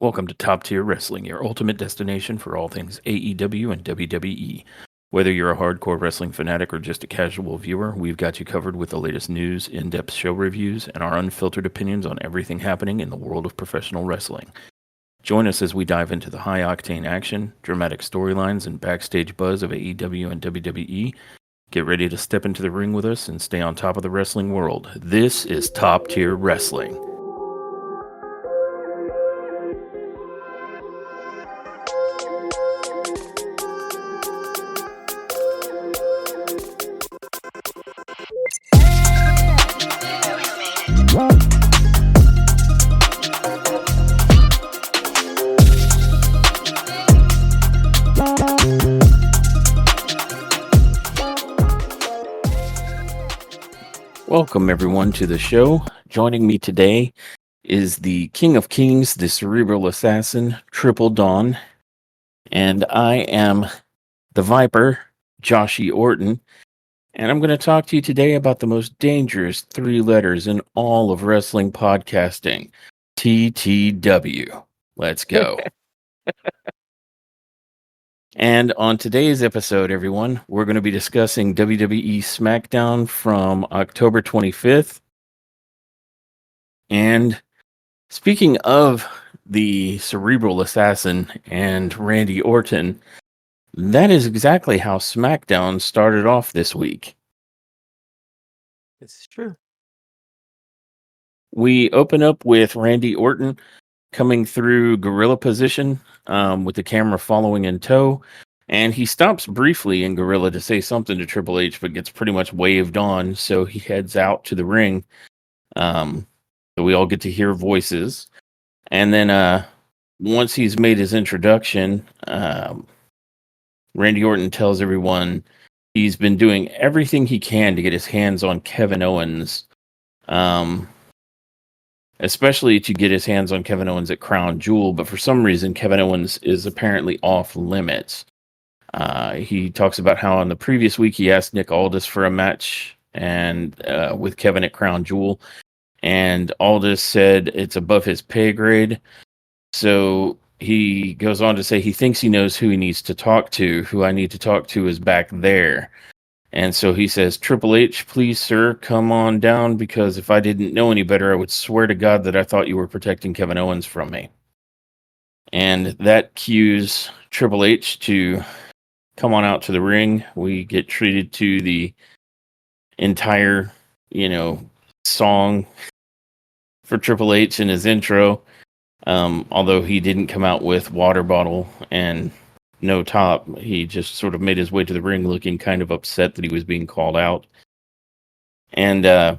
Welcome to Top Tier Wrestling, your ultimate destination for all things AEW and WWE. Whether you're a hardcore wrestling fanatic or just a casual viewer, we've got you covered with the latest news, in-depth show reviews, and our unfiltered opinions on everything happening in the world of professional wrestling. Join us as we dive into the high-octane action, dramatic storylines, and backstage buzz of AEW and WWE. Get ready to step into the ring with us and stay on top of the wrestling world. This is Top Tier Wrestling. Welcome, everyone, to the show. Joining me today is the King of Kings, the Cerebral Assassin, Triple Dawn. And I am the Viper, Joshie Orton. And I'm going to talk to you today about the most dangerous three letters in all of wrestling podcasting, TTW. Let's go. And on today's episode, everyone, we're going to be discussing WWE Smackdown from October 25th. And speaking of the Cerebral Assassin and Randy Orton, that is exactly how SmackDown started off this week. This is true. We open up with Randy Orton coming through gorilla position with the camera following in tow. And he stops briefly in gorilla to say something to Triple H, but gets pretty much waved on. So he heads out to the ring. So we all get to hear voices. And then once he's made his introduction, Randy Orton tells everyone he's been doing everything he can to get his hands on Kevin Owens. Especially to get his hands on Kevin Owens at Crown Jewel, but for some reason, Kevin Owens is apparently off limits. He talks about how on the previous week he asked Nick Aldis for a match and with Kevin at Crown Jewel, and Aldis said it's above his pay grade. So he goes on to say he thinks he knows who he needs to talk to. Who I need to talk to is back there. And so he says, Triple H, please, sir, come on down, because if I didn't know any better, I would swear to God that I thought you were protecting Kevin Owens from me. And that cues Triple H to come on out to the ring. We get treated to the entire, song for Triple H in his intro. Although he didn't come out with water bottle and no top, he just sort of made his way to the ring looking kind of upset that he was being called out. And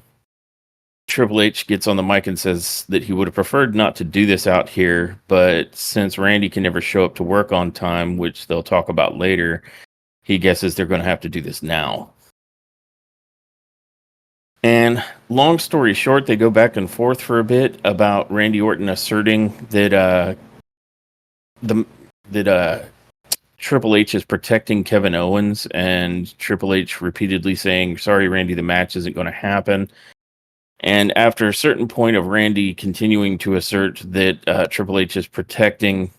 Triple H gets on the mic and says that he would have preferred not to do this out here, but since Randy can never show up to work on time, which they'll talk about later, he guesses they're going to have to do this now. And long story short, they go back and forth for a bit about Randy Orton asserting that Triple H is protecting Kevin Owens, and Triple H repeatedly saying, sorry, Randy, the match isn't going to happen. And after a certain point of Randy continuing to assert that Triple H is protecting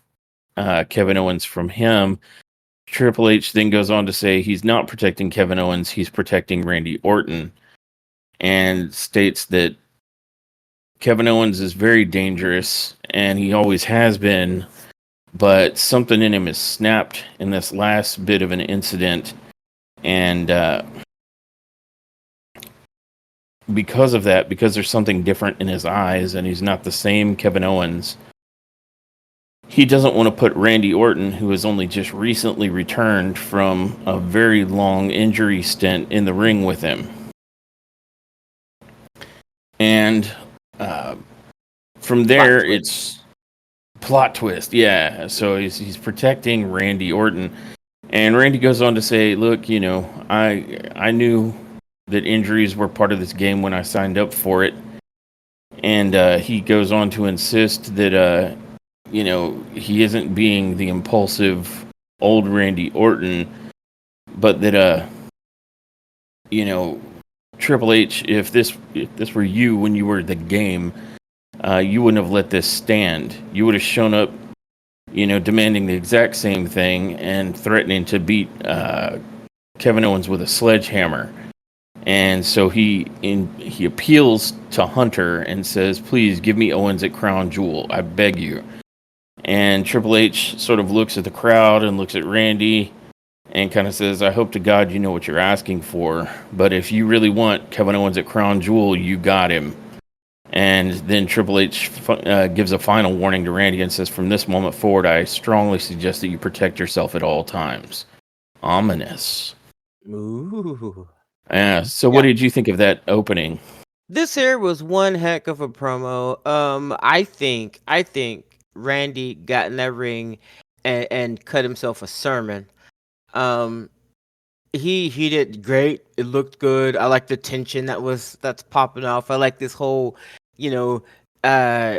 Kevin Owens from him, Triple H then goes on to say he's not protecting Kevin Owens, he's protecting Randy Orton, and states that Kevin Owens is very dangerous, and he always has been, but something in him is snapped in this last bit of an incident, and because of that, because there's something different in his eyes and he's not the same Kevin Owens, he doesn't want to put Randy Orton, who has only just recently returned from a very long injury stint, in the ring with him. And from there, it's plot twist, yeah. So he's protecting Randy Orton, and Randy goes on to say, "Look, I knew that injuries were part of this game when I signed up for it." And he goes on to insist that he isn't being the impulsive old Randy Orton, but that Triple H, if this were you when you were the game, you wouldn't have let this stand. You would have shown up, demanding the exact same thing and threatening to beat Kevin Owens with a sledgehammer. And so he appeals to Hunter and says, "Please give me Owens at Crown Jewel. I beg you." And Triple H sort of looks at the crowd and looks at Randy and kind of says, "I hope to God you know what you're asking for. But if you really want Kevin Owens at Crown Jewel, you got him." And then Triple H gives a final warning to Randy and says, "From this moment forward, I strongly suggest that you protect yourself at all times." Ominous. Ooh. Yeah. So what did you think of that opening? This here was one heck of a promo. I think Randy got in that ring and cut himself a sermon. Um, he did great. It looked good. I like the tension that's popping off. I like this whole, you know, uh,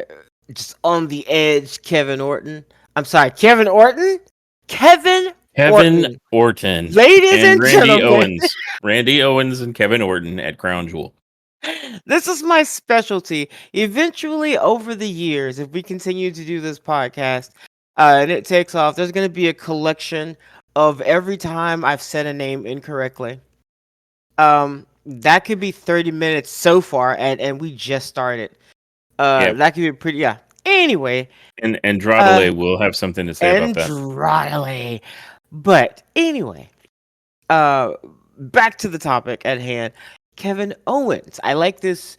just on the edge. Kevin Orton. I'm sorry, Kevin Orton. Kevin Orton, ladies and and Randy gentlemen. Owens. Randy Owens and Kevin Orton at Crown Jewel. This is my specialty. Eventually, over the years, if we continue to do this podcast and it takes off, there's going to be a collection of every time I've said a name incorrectly. That could be 30 minutes so far, and we just started. That could be pretty. Yeah. Anyway, And Andrade will have something to say about that. Andrade. But anyway, back to the topic at hand. Kevin Owens. I like this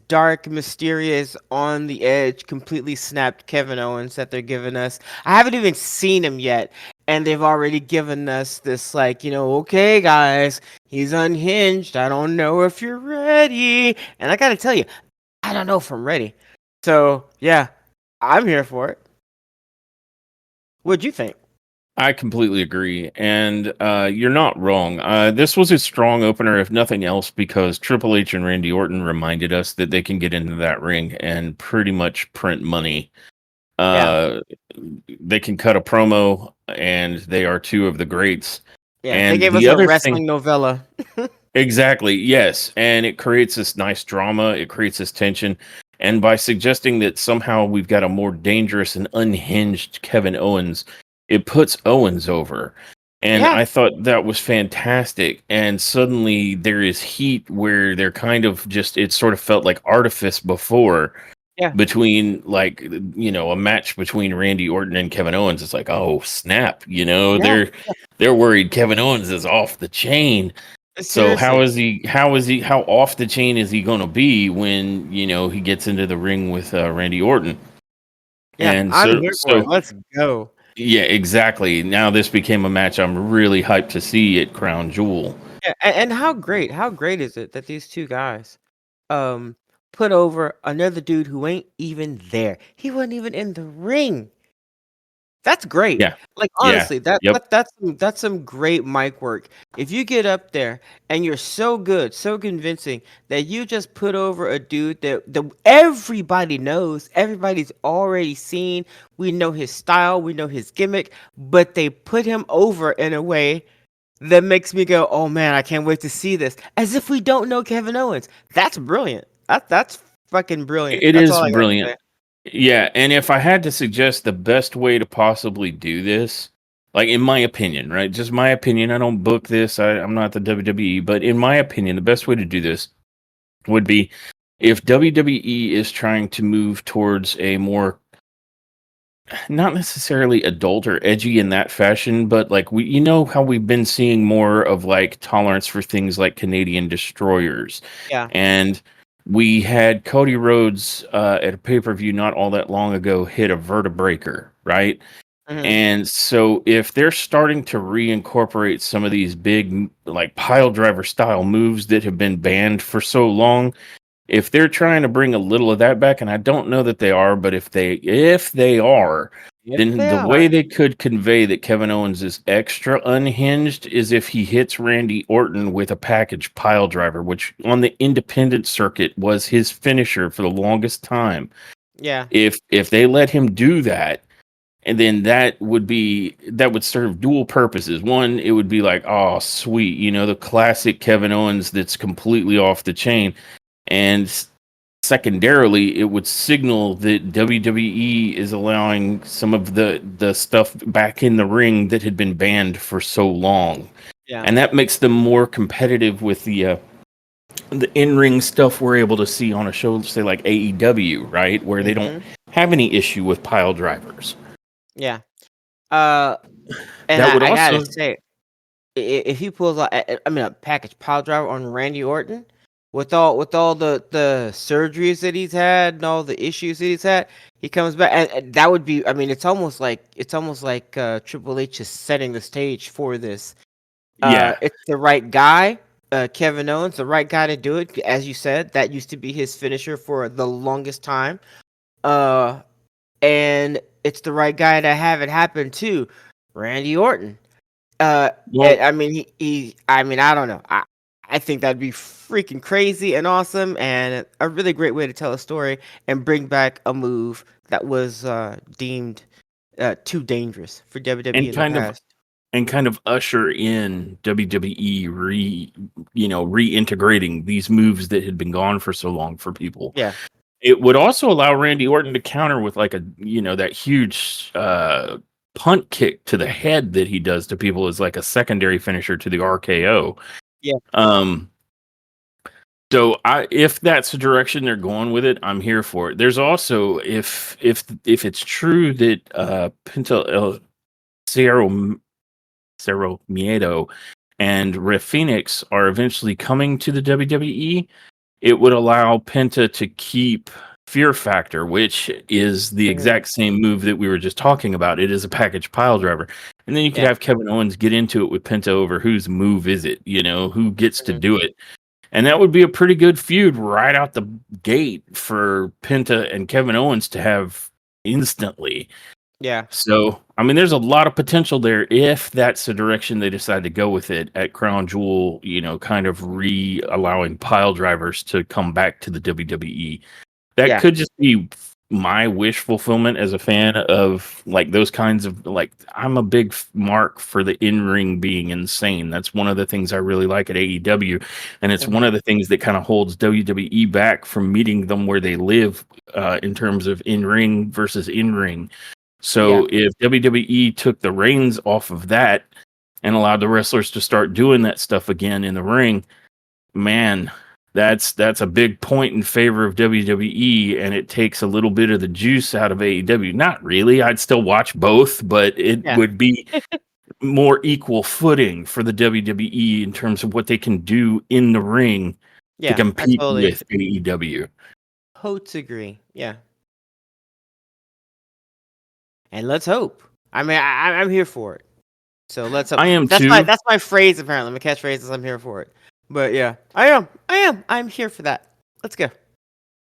dark, mysterious, on the edge, completely snapped Kevin Owens that they're giving us. I haven't even seen him yet, and they've already given us this, like, okay, guys, he's unhinged. I don't know if you're ready. And I gotta tell you, I don't know if I'm ready. So yeah, I'm here for it. What'd you think? I completely agree, and you're not wrong. This was a strong opener, if nothing else, because Triple H and Randy Orton reminded us that they can get into that ring and pretty much print money. They can cut a promo, and they are two of the greats. Yeah, and they gave the us a other wrestling novella. Exactly, yes, and it creates this nice drama. It creates this tension. And by suggesting that somehow we've got a more dangerous and unhinged Kevin Owens, it puts Owens over. And I thought that was fantastic. And suddenly there is heat where they're kind of just, it sort of felt like artifice before. Between, like, a match between Randy Orton and Kevin Owens. It's like, oh snap, they're worried Kevin Owens is off the chain. So Seriously. how off the chain is he going to be when, he gets into the ring with Randy Orton? Yeah, And I'm here for it. Let's go. Yeah, exactly. Now this became a match I'm really hyped to see at Crown Jewel. Yeah, and how great is it that these two guys put over another dude who ain't even there. He wasn't even in the ring. That's great. Yeah. Like, honestly, that's some great mic work. If you get up there and you're so good, so convincing that you just put over a dude that everybody knows, everybody's already seen. We know his style, we know his gimmick, but they put him over in a way that makes me go, "Oh man, I can't wait to see this." As if we don't know Kevin Owens. That's brilliant. That's fucking brilliant. It That's is all I got to brilliant. say. Yeah, and if I had to suggest the best way to possibly do this, like, in my opinion, right? Just my opinion. I don't book this. I'm not the WWE, but in my opinion, the best way to do this would be if WWE is trying to move towards a more, not necessarily adult or edgy in that fashion, but like, how we've been seeing more of, like, tolerance for things like Canadian destroyers. Yeah. And we had Cody Rhodes at a pay-per-view not all that long ago hit a vertebreaker, right? Mhm. And so if they're starting to reincorporate some of these big, like, pile driver style moves that have been banned for so long, if they're trying to bring a little of that back, and I don't know that they are, but if they are, then the way they could convey that Kevin Owens is extra unhinged is if he hits Randy Orton with a package pile driver, which on the independent circuit was his finisher for the longest time. Yeah. If they let him do that, and then that would serve dual purposes. One, it would be like, oh sweet, the classic Kevin Owens that's completely off the chain. And secondarily, it would signal that WWE is allowing some of the stuff back in the ring that had been banned for so long, Yeah. and that makes them more competitive with the in-ring stuff we're able to see on a show, say like AEW, right, where they don't Hmm. have any issue with pile drivers. Yeah. Uh, and That would I gotta also, say, if he pulls out, I mean, a package pile driver on Randy Orton, with all the surgeries that he's had and all the issues that he's had, he comes back, and that would be. I mean, it's almost like Triple H is setting the stage for this. yeah. It's the right guy. Kevin Owens, the right guy to do it. As you said, that used to be his finisher for the longest time. Uh, and it's the right guy to have it happen too. Randy Orton. Uh, Well, I mean, I mean, I don't know. I think that'd be freaking crazy and awesome, and a really great way to tell a story and bring back a move that was deemed too dangerous for WWE and in the past. kind of usher in WWE reintegrating these moves that had been gone for so long for people. Yeah. It would also allow Randy Orton to counter with like that huge punt kick to the head that he does to people as like a secondary finisher to the RKO. Yeah. Um, so if that's the direction they're going with it, I'm here for it. There's also if it's true that Pinto El Cerro Miedo and Rey Phoenix are eventually coming to the WWE, it would allow Penta to keep Fear Factor, which is the Mhm. exact same move that we were just talking about. It is a package pile driver. And then you could Yeah. have Kevin Owens get into it with Penta over whose move is it, who gets to Mhm. do it. And that would be a pretty good feud right out the gate for Penta and Kevin Owens to have instantly. Yeah. So, I mean, there's a lot of potential there if that's the direction they decide to go with it at Crown Jewel, kind of allowing pile drivers to come back to the WWE. That Yeah. could just be my wish fulfillment as a fan of like those kinds of like I'm a big mark for the in-ring being insane. That's one of the things I really like at AEW, and it's one Mhm. of the things that kind of holds WWE back from meeting them where they live in terms of in-ring versus in-ring. Yeah. So if WWE took the reins off of that and allowed the wrestlers to start doing that stuff again in the ring, man, that's a big point in favor of WWE, and it takes a little bit of the juice out of AEW. Not really. I'd still watch both, but it Yeah. would be more equal footing for the WWE in terms of what they can do in the ring to Yeah. I compete totally with AEW. agree. Yeah. And let's hope. I mean, I'm here for it. So let's hope. I am too. That's my phrase apparently. My catchphrase is I'm here for it. But yeah, I am. I'm here for that. Let's go.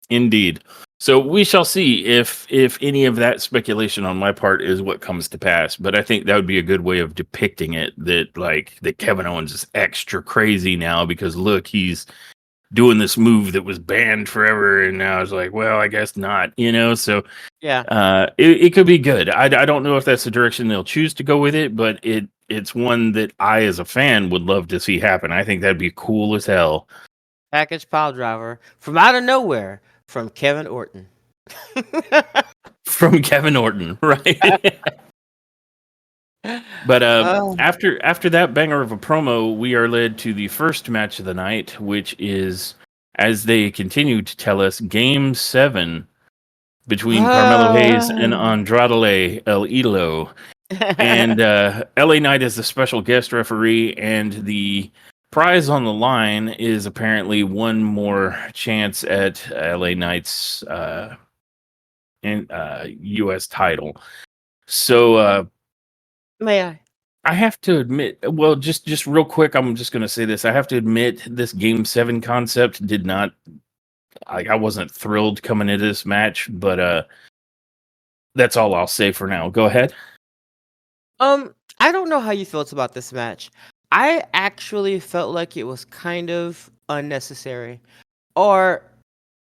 Indeed. So we shall see if any of that speculation on my part is what comes to pass. But I think that would be a good way of depicting it. That Kevin Owens is extra crazy now because look, he's doing this move that was banned forever, and now it's like, well, I guess not. So Yeah. it could be good. I don't know if that's the direction they'll choose to go with it, but it's one that I as a fan would love to see happen. I think that'd be cool as hell. Package pile driver from out of nowhere from Kevin Orton. From Kevin Orton, right? But Oh. after that banger of a promo, we are led to the first match of the night, which is, as they continue to tell us, Game 7 between Carmelo Hayes and Andrade El Idolo. And LA Knight is the special guest referee, and the prize on the line is apparently one more chance at LA Knight's U.S. title. So May I? I have to admit, well, just real quick, I'm just going to say this. I have to admit, this Game 7 concept did not, I wasn't thrilled coming into this match, but that's all I'll say for now. Go ahead. I don't know how you felt about this match. I actually felt like it was kind of unnecessary or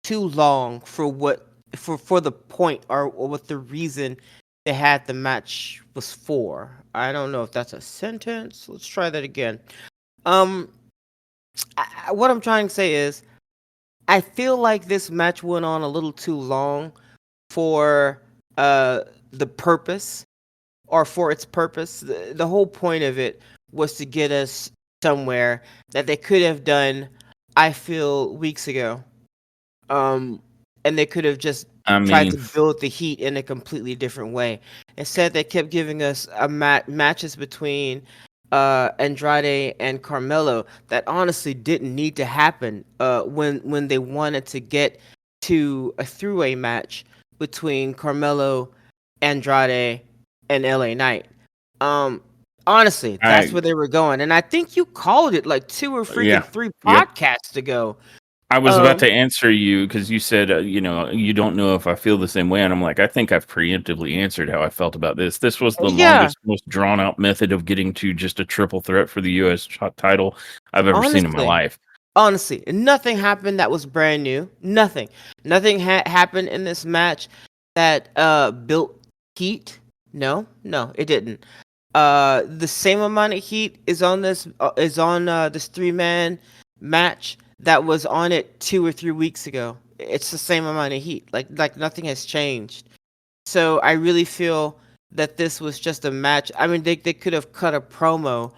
too long for what for the point or what the reason they had the match was for. I don't know if that's a sentence. Let's try that again. Um what I'm trying to say is I feel like this match went on a little too long for uh the purpose or for its purpose. The whole point of it was to get us somewhere that they could have done, I feel, weeks ago. Um, and they could have just I tried mean, to build the heat in a completely different way. Instead, they kept giving us matches between Andrade and Carmelo that honestly didn't need to happen. When they wanted to get to a three-way match between Carmelo, Andrade, and LA Knight. Um, honestly, that's I where they were going, and I think you called it like two or freaking yeah, three yep. podcasts ago. I was about Um, to answer you because you said, you don't know if I feel the same way. And I'm like, I think I've preemptively answered how I felt about this. This was the yeah, longest, most drawn out method of getting to just a triple threat for the U.S. Title I've ever seen in my honestly, life. honestly, nothing happened that was brand new. Nothing happened in this match that built heat. No, it didn't. The same amount of heat is on this three-man match that was on it 2 or 3 weeks ago. It's the same amount of heat. Like nothing has changed. So I really feel that this was just a match. I mean, they could have cut a promo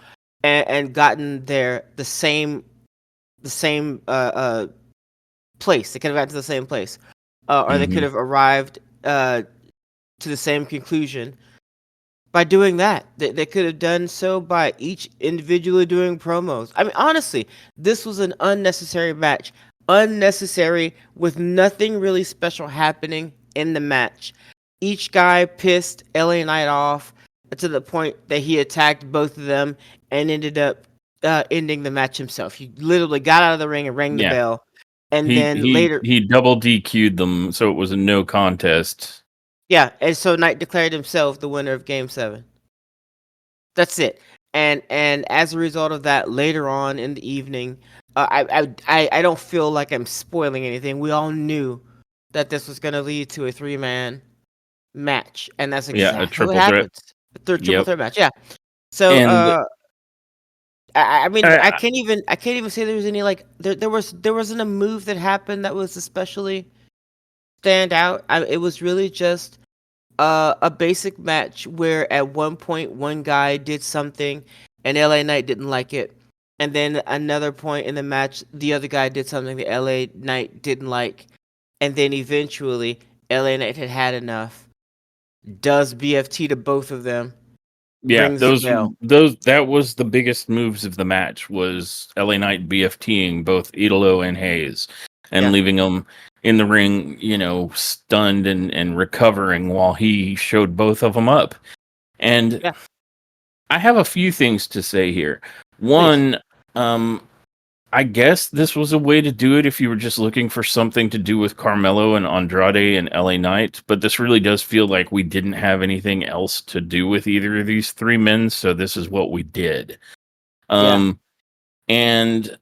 and gotten there the same place. They could have gotten to the same place, or they could Hmm. have arrived to the same conclusion by doing that. They could have done so by each individually doing promos. I mean, honestly, this was an unnecessary match. Unnecessary with nothing really special happening in the match. Each guy pissed LA Knight off to the point that he attacked both of them and ended up ending the match himself. He literally got out of the ring and rang the Yeah. bell. And He then he later, he double DQ'd them, so it was a no contest. yeah, and so Knight declared himself the winner of Game 7. That's it. And as a result of that, later on in the evening, I don't feel like I'm spoiling anything. We all knew that this was going to lead to a three-man match, and that's Yeah, a exactly what triple threat. happens. The third triple Yep. threat match, yeah. So And I mean I, I can't even say there was any like there wasn't a move that happened that was especially stand out. It was really just a basic match where at one point one guy did something and LA Knight didn't like it, and then another point in the match the other guy did something that LA Knight didn't like, and then eventually LA Knight had enough. Does BFT to both of them, yeah, rings the those bell. those that was the biggest moves of the match was LA Knight BFTing both Idolo and Hayes and Yeah, leaving them in the ring, stunned and recovering while he showed both of them up. And yeah, I have a few things to say here. please. One, um, I guess this was a way to do it if you were just looking for something to do with Carmelo and Andrade and LA Knight, but this really does feel like we didn't have anything else to do with either of these three men, so this is what we did. Yeah, And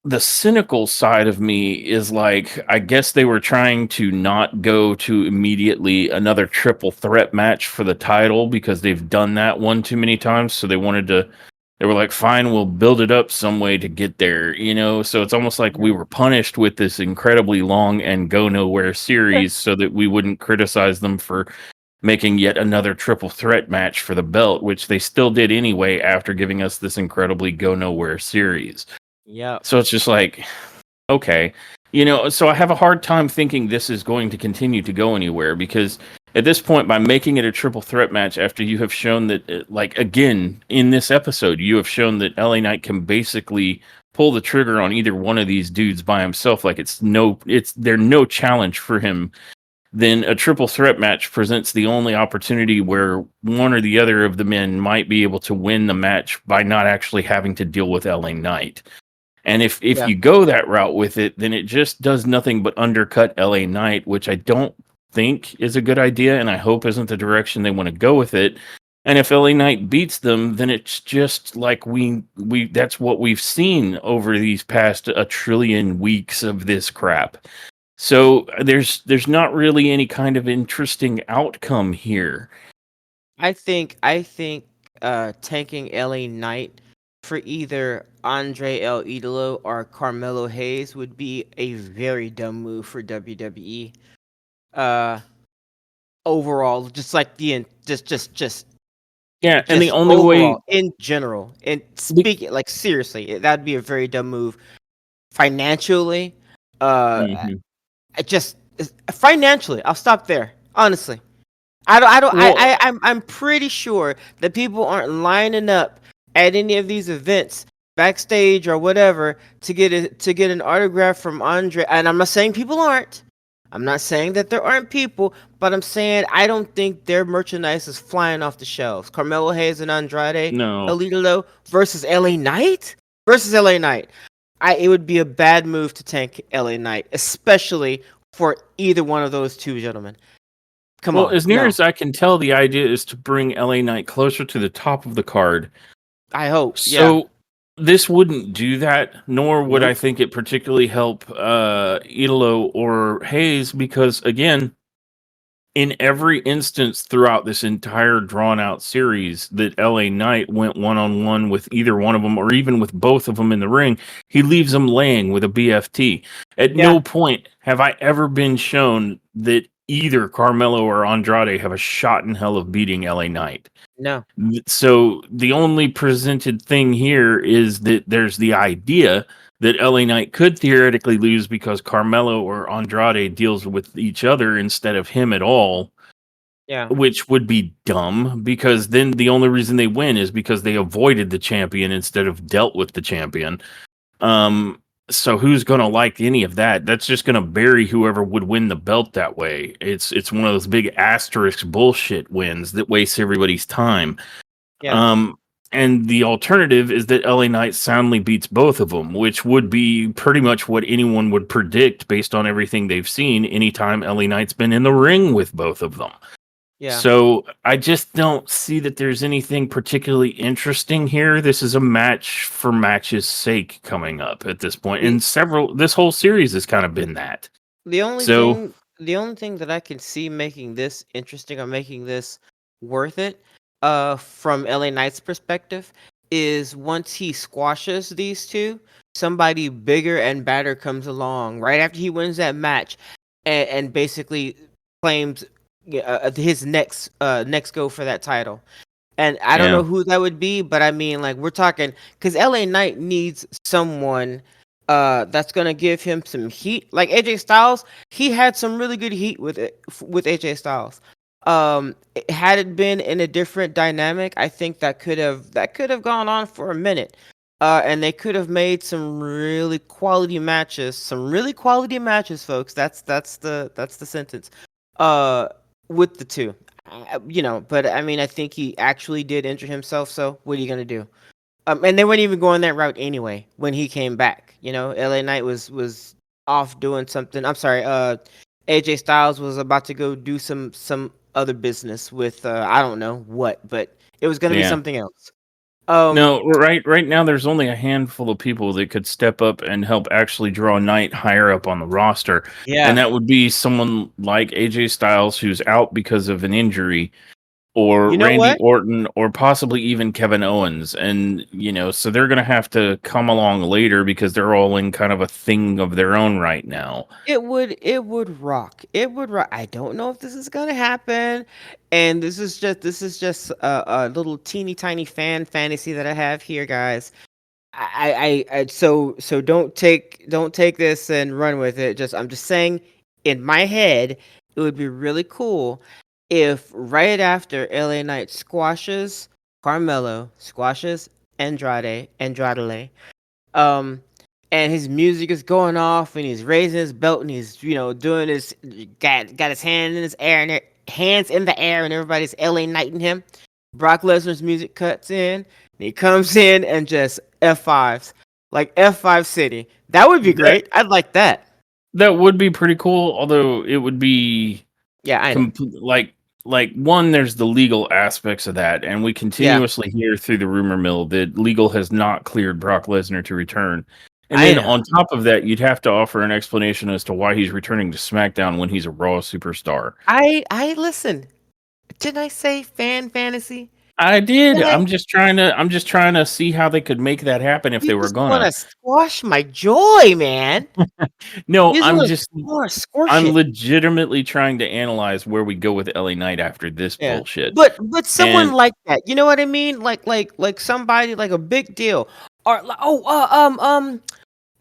the cynical side of me is like, I guess they were trying to not go to immediately another triple threat match for the title because they've done that one too many times. So they were like, fine, we'll build it up some way to get there, So it's almost like we yeah, were punished with this incredibly long and go nowhere series so that we wouldn't criticize them for making yet another triple threat match for the belt, which they still did anyway after giving us this incredibly go nowhere series. yep. So it's just like, okay. So I have a hard time thinking this is going to continue to go anywhere because at this point, by making it a triple threat match after you have shown that, like, again, in this episode, you have shown that LA Knight can basically pull the trigger on either one of these dudes by himself. Like, they're no challenge for him. Then a triple threat match presents the only opportunity where one or the other of the men might be able to win the match by not actually having to deal with LA Knight. And if Yeah, you go that route with it, then it just does nothing but undercut LA Knight, which I don't think is a good idea, and I hope isn't the direction they want to go with it. And if LA Knight beats them, then it's just like we that's what we've seen over these past a trillion weeks of this crap. So there's not really any kind of interesting outcome here. I think tanking LA Knight for either Andre El Idolo or Carmelo Hayes would be a very dumb move for WWE. Uh, Overall, just like Yeah, and the just only way. overall in general, and be- speaking like seriously, that'd be a very dumb move financially. Uh, Mhm. I just financially, I'll stop there. Honestly, I don't, Well, I'm pretty sure that people aren't lining up at any of these events, backstage or whatever, to get an autograph from Andre. And I'm not saying people aren't. I'm not saying that there aren't people, but I'm saying I don't think their merchandise is flying off the shelves. Carmelo Hayes and Andrade no. Elito versus LA Knight versus LA Knight. It would be a bad move to tank LA Knight, especially for either one of those two gentlemen. Come Well, on, as near no. as I can tell, the idea is to bring LA Knight closer to the top of the card. I hope, yeah. So this wouldn't do that, nor would I Nope. think it particularly help Idolo or Hayes, because again, in every instance throughout this entire drawn out series that LA Knight went one on one with either one of them or even with both of them in the ring, he leaves them laying with a BFT. At Yeah. no point have I ever been shown that either Carmelo or Andrade have a shot in hell of beating LA Knight. No. So the only presented thing here is that there's the idea that LA Knight could theoretically lose because Carmelo or Andrade deals with each other instead of him at all, Yeah. which would be dumb because then the only reason they win is because they avoided the champion instead of dealt with the champion. Um, so who's going to like any of that? That's just going to bury whoever would win the belt that way. It's one of those big asterisk bullshit wins that wastes everybody's time. Yeah. Um, and the alternative is that LA Knight soundly beats both of them, which would be pretty much what anyone would predict based on everything they've seen anytime LA Knight's been in the ring with both of them. Yeah. So I just don't see that there's anything particularly interesting here. This is a match for match's sake coming up at this point. The And this whole series has kind of been that. the only So thing the only thing that I can see making this interesting or making this worth it, from LA Knight's perspective, is once he squashes these two, somebody bigger and badder comes along right after he wins that match, and basically claims, yeah, his next go for that title. And I don't yeah, know who that would be, but I mean, like, we're talking because LA Knight needs someone that's gonna give him some heat. Like AJ Styles, he had some really good heat with AJ Styles. Had it been in a different dynamic, I think that could have gone on for a minute. And they could have made some really quality matches, folks. That's the sentence. Uh, with the two. But I mean, I think he actually did injure himself. So what are you gonna do? And they weren't even going that route anyway when he came back. LA Knight was off doing something. I'm sorry. AJ Styles was about to go do some other business with, I don't know what, but it was gonna be yeah. something else. Um, No, right now there's only a handful of people that could step up and help actually draw Knight higher up on the roster. And yeah. that would be someone like AJ Styles who's out because of an injury, or You know Randy what? Orton, or possibly even Kevin Owens. And, so they're going to have to come along later because they're all in kind of a thing of their own right now. It would rock. It would rock. I don't know if this is gonna happen, and this is just a little teeny tiny fantasy that I have here, guys. So don't take this and run with it. I'm just saying, in my head, it would be really cool if right after LA Knight squashes Carmelo, squashes Andrade, um, and his music is going off, and he's raising his belt, and he's doing his got his hand in his air and hands in the air, and everybody's LA Knighting him. Brock Lesnar's music cuts in, and he comes in and just F5s, like F5 City. That would be That great. I'd like that. that would be pretty cool, although it would be Yeah, I know. like one, there's the legal aspects of that, and we Yeah, continuously hear through the rumor mill that legal has not cleared Brock Lesnar to return. And I then know. on top of that, you'd have to offer an explanation as to why he's returning to SmackDown when he's a Raw superstar. I listen. Didn't I say fantasy? I did. Man, I'm just trying to see how they could make that happen if you they were just want gonna. to squash my joy, man. No, You just want to squash I'm it. legitimately trying to analyze where we go with LA Knight after this Yeah. bullshit. But someone And like that, you know what I mean? Like somebody like a big deal. Or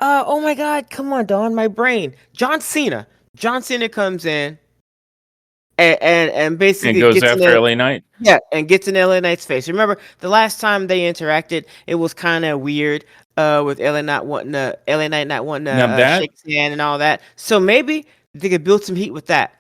oh my God, come on, Don, my brain. John Cena. John Cena comes in and and basically goes gets in after there. LA Knight. Yeah, and gets in LA Knight's face. Remember the last time they interacted, it was kind of weird. With LA Knight not wanting to Now shake his hand and all that. So maybe they could build some heat with that.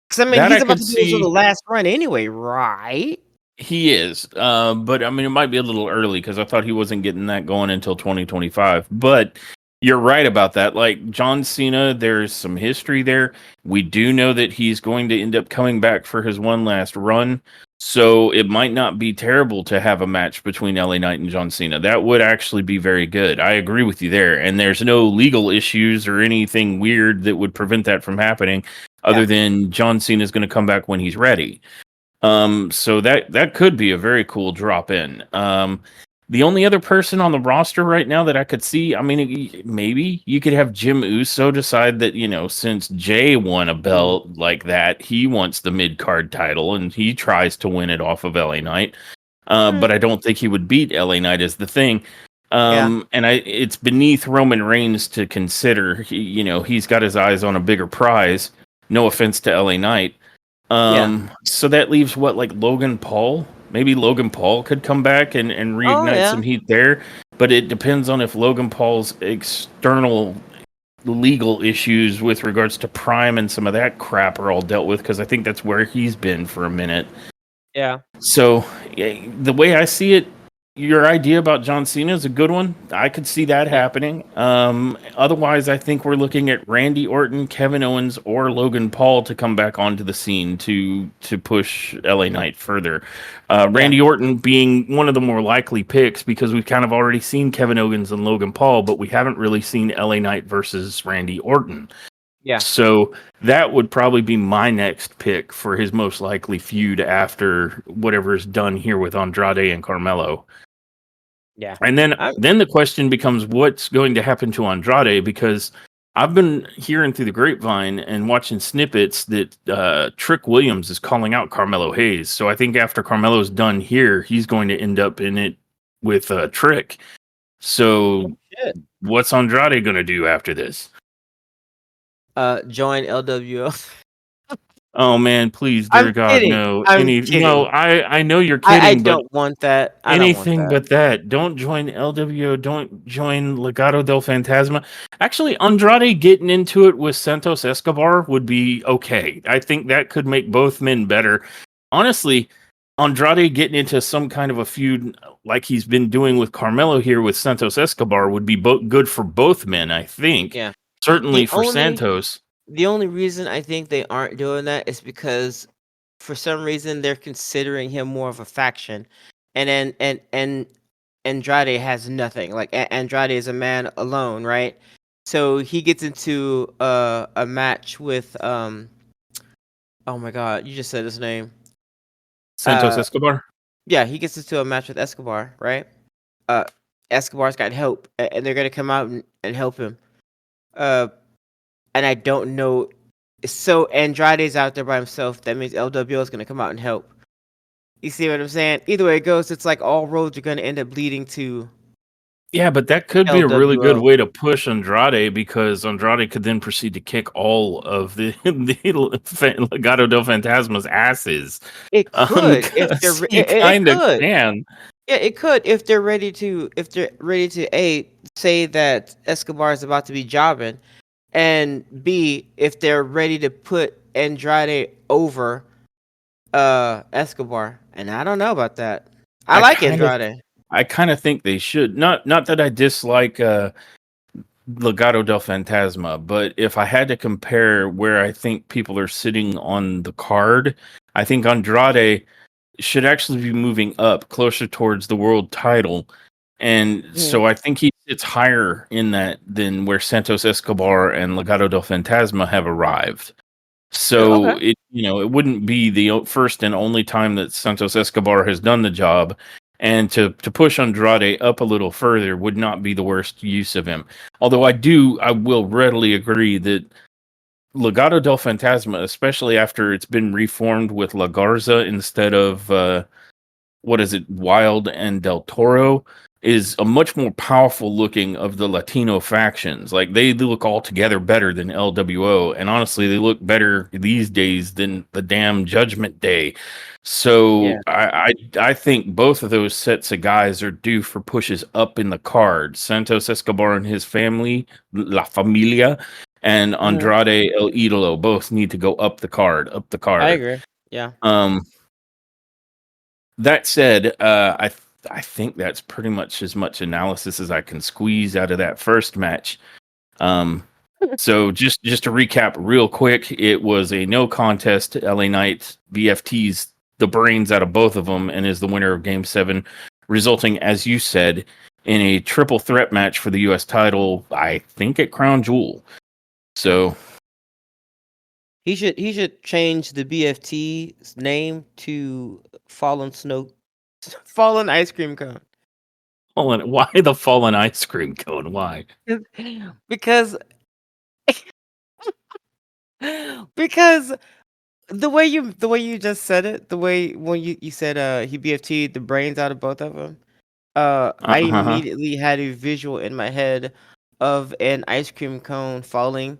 Because I mean, that I he's about could to do his little see. last run anyway, right? He is, but I mean, it might be a little early because I thought he wasn't getting that going until 2025. But you're right about that. Like John Cena, there's some history there. We do know that he's going to end up coming back for his one last run. So it might not be terrible to have a match between LA Knight and John Cena. That would actually be very good. I agree with you there. And there's no legal issues or anything weird that would prevent that from happening, Yeah, other than John Cena is going to come back when he's ready. So that could be a very cool drop in. The only other person on the roster right now that I could see, I mean, maybe you could have Jim Uso decide that, since Jay won a ooh, belt like that, he wants the mid card title and he tries to win it off of LA Knight. mm, But I don't think he would beat LA Knight is the thing. yeah, And it's beneath Roman Reigns to consider. He's got his eyes on a bigger prize. No offense to LA Knight. yeah. So that leaves what, like Logan Paul? Maybe Logan Paul could come back and Oh reignite yeah, some heat there, but it depends on if Logan Paul's external legal issues with regards to Prime and some of that crap are all dealt with, because I think that's where he's been for a minute. yeah, So the way I see it, your idea about John Cena is a good one. I could see that yeah, happening. Otherwise, I think we're looking at Randy Orton, Kevin Owens, or Logan Paul to come back onto the scene to push LA Knight further. yeah, Randy Orton being one of the more likely picks because we've kind of already seen Kevin Owens and Logan Paul, but we haven't really seen LA Knight versus Randy Orton. yeah, So that would probably be my next pick for his most likely feud after whatever is done here with Andrade and Carmelo. yeah. And then I, then the question becomes what's going to happen to Andrade, because I've been hearing through the grapevine and watching snippets that Trick Williams is calling out Carmelo Hayes. So I think after Carmelo's done here, he's going to end up in it with Trick. So shit. what's Andrade going to do after this? Join LWO. Oh man, please, I'm dear God, kidding. no. I'm No, kidding. I know you're I kidding, but don't want that. I don't want anything that. but that. Don't join LWO, don't join Legado del Fantasma. Actually, Andrade getting into it with Santos Escobar would be okay. I think that could make both men better. Honestly, Andrade getting into some kind of a feud like he's been doing with Carmelo here with Santos Escobar would be good for both men, I think. Yeah. Certainly The for only Santos. the only reason I think they aren't doing that is because for some reason they're considering him more of a faction, and Andrade has nothing. Like Andrade is a man alone, right? So he gets into a match with oh my God, you just said his name. Santos Uh Escobar? yeah, he gets into a match with Escobar, right? Uh Escobar's got help, and they're gonna come out and help him. Uh and I don't know. So Andrade's out there by himself. That means LWO is gonna come out and help. You see what I'm saying? Either way it goes, it's like all roads are gonna end up leading to Yeah, but that could be a really good LWO. way to push Andrade, because Andrade could then proceed to kick all of the Legado del Fantasma's asses. It could if they're 'Cause he it kind of could. can. Yeah, it could if they're ready to A, say that Escobar is about to be jobbing, and B, if they're ready to put Andrade over Escobar. And I don't know about that. I I like kind of Andrade. I kind of think they should. Not that I dislike Legado del Fantasma, but if I had to compare where I think people are sitting on the card, I think Andrade should actually be moving up closer towards the world title. And Mhm. so I think he sits higher in that than where Santos Escobar and Legado del Fantasma have arrived. So Okay. it wouldn't be the first and only time that Santos Escobar has done the job, and to push Andrade up a little further would not be the worst use of him. Although I will readily agree that Legado del Fantasma, especially after it's been reformed with La Garza instead of what is it, Wild and Del Toro, is a much more powerful looking of the Latino factions. Like they look altogether better than LWO, and honestly, they look better these days than the damn Judgment Day. Yeah. So I think both of those sets of guys are due for pushes up in the card. Santos Escobar and his family, La Familia, and Mhm. Andrade El Idolo both need to go up the card, up the I card. agree. Yeah. Um, that said, I think that's pretty much analysis as I can squeeze out of that first match. Um, so just to recap real quick, it was a no contest. LA Knight BFT's the brains out of both of them and is the winner of Game 7, resulting, as you said, in a triple threat match for the U.S. title, I think at Crown Jewel. So He should change the BFT's name to Fallen Snow Fallen Ice Cream Cone. why the fallen ice cream cone? Why? Because because the way you just said it, the way when you said he BFT the brains out of both of them, I Uh-huh. immediately had a visual in my head of an ice cream cone falling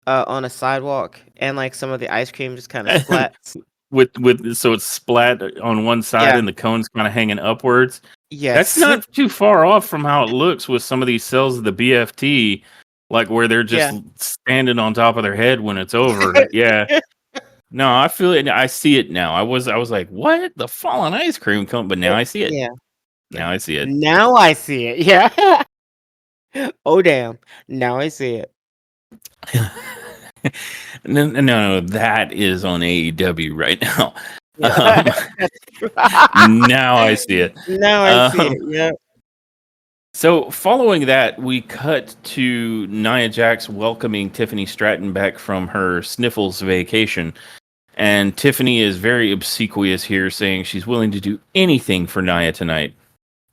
on a sidewalk and like some of the ice cream just kind of splats. with so it's splat on one side Yeah. and the cone's kind of hanging upwards. That's Yes. not too far off from how it looks with some of these cells of the BFT, like where they're just Yeah. standing on top of their head when it's over. Yeah. No, I feel it. I see it now. I was like, what? The fallen ice cream cone? But now I see it. Yeah. Yeah. Now I see it. Now I see it. Yeah. Oh damn. Now I see it. No, that is on AEW right now. Yeah. Um, now I see it. Now I see Um, it. Yeah. So, following that, we cut to Nia Jax welcoming Tiffany Stratton back from her sniffles vacation. And Tiffany is very obsequious here, saying she's willing to do anything for Nia tonight.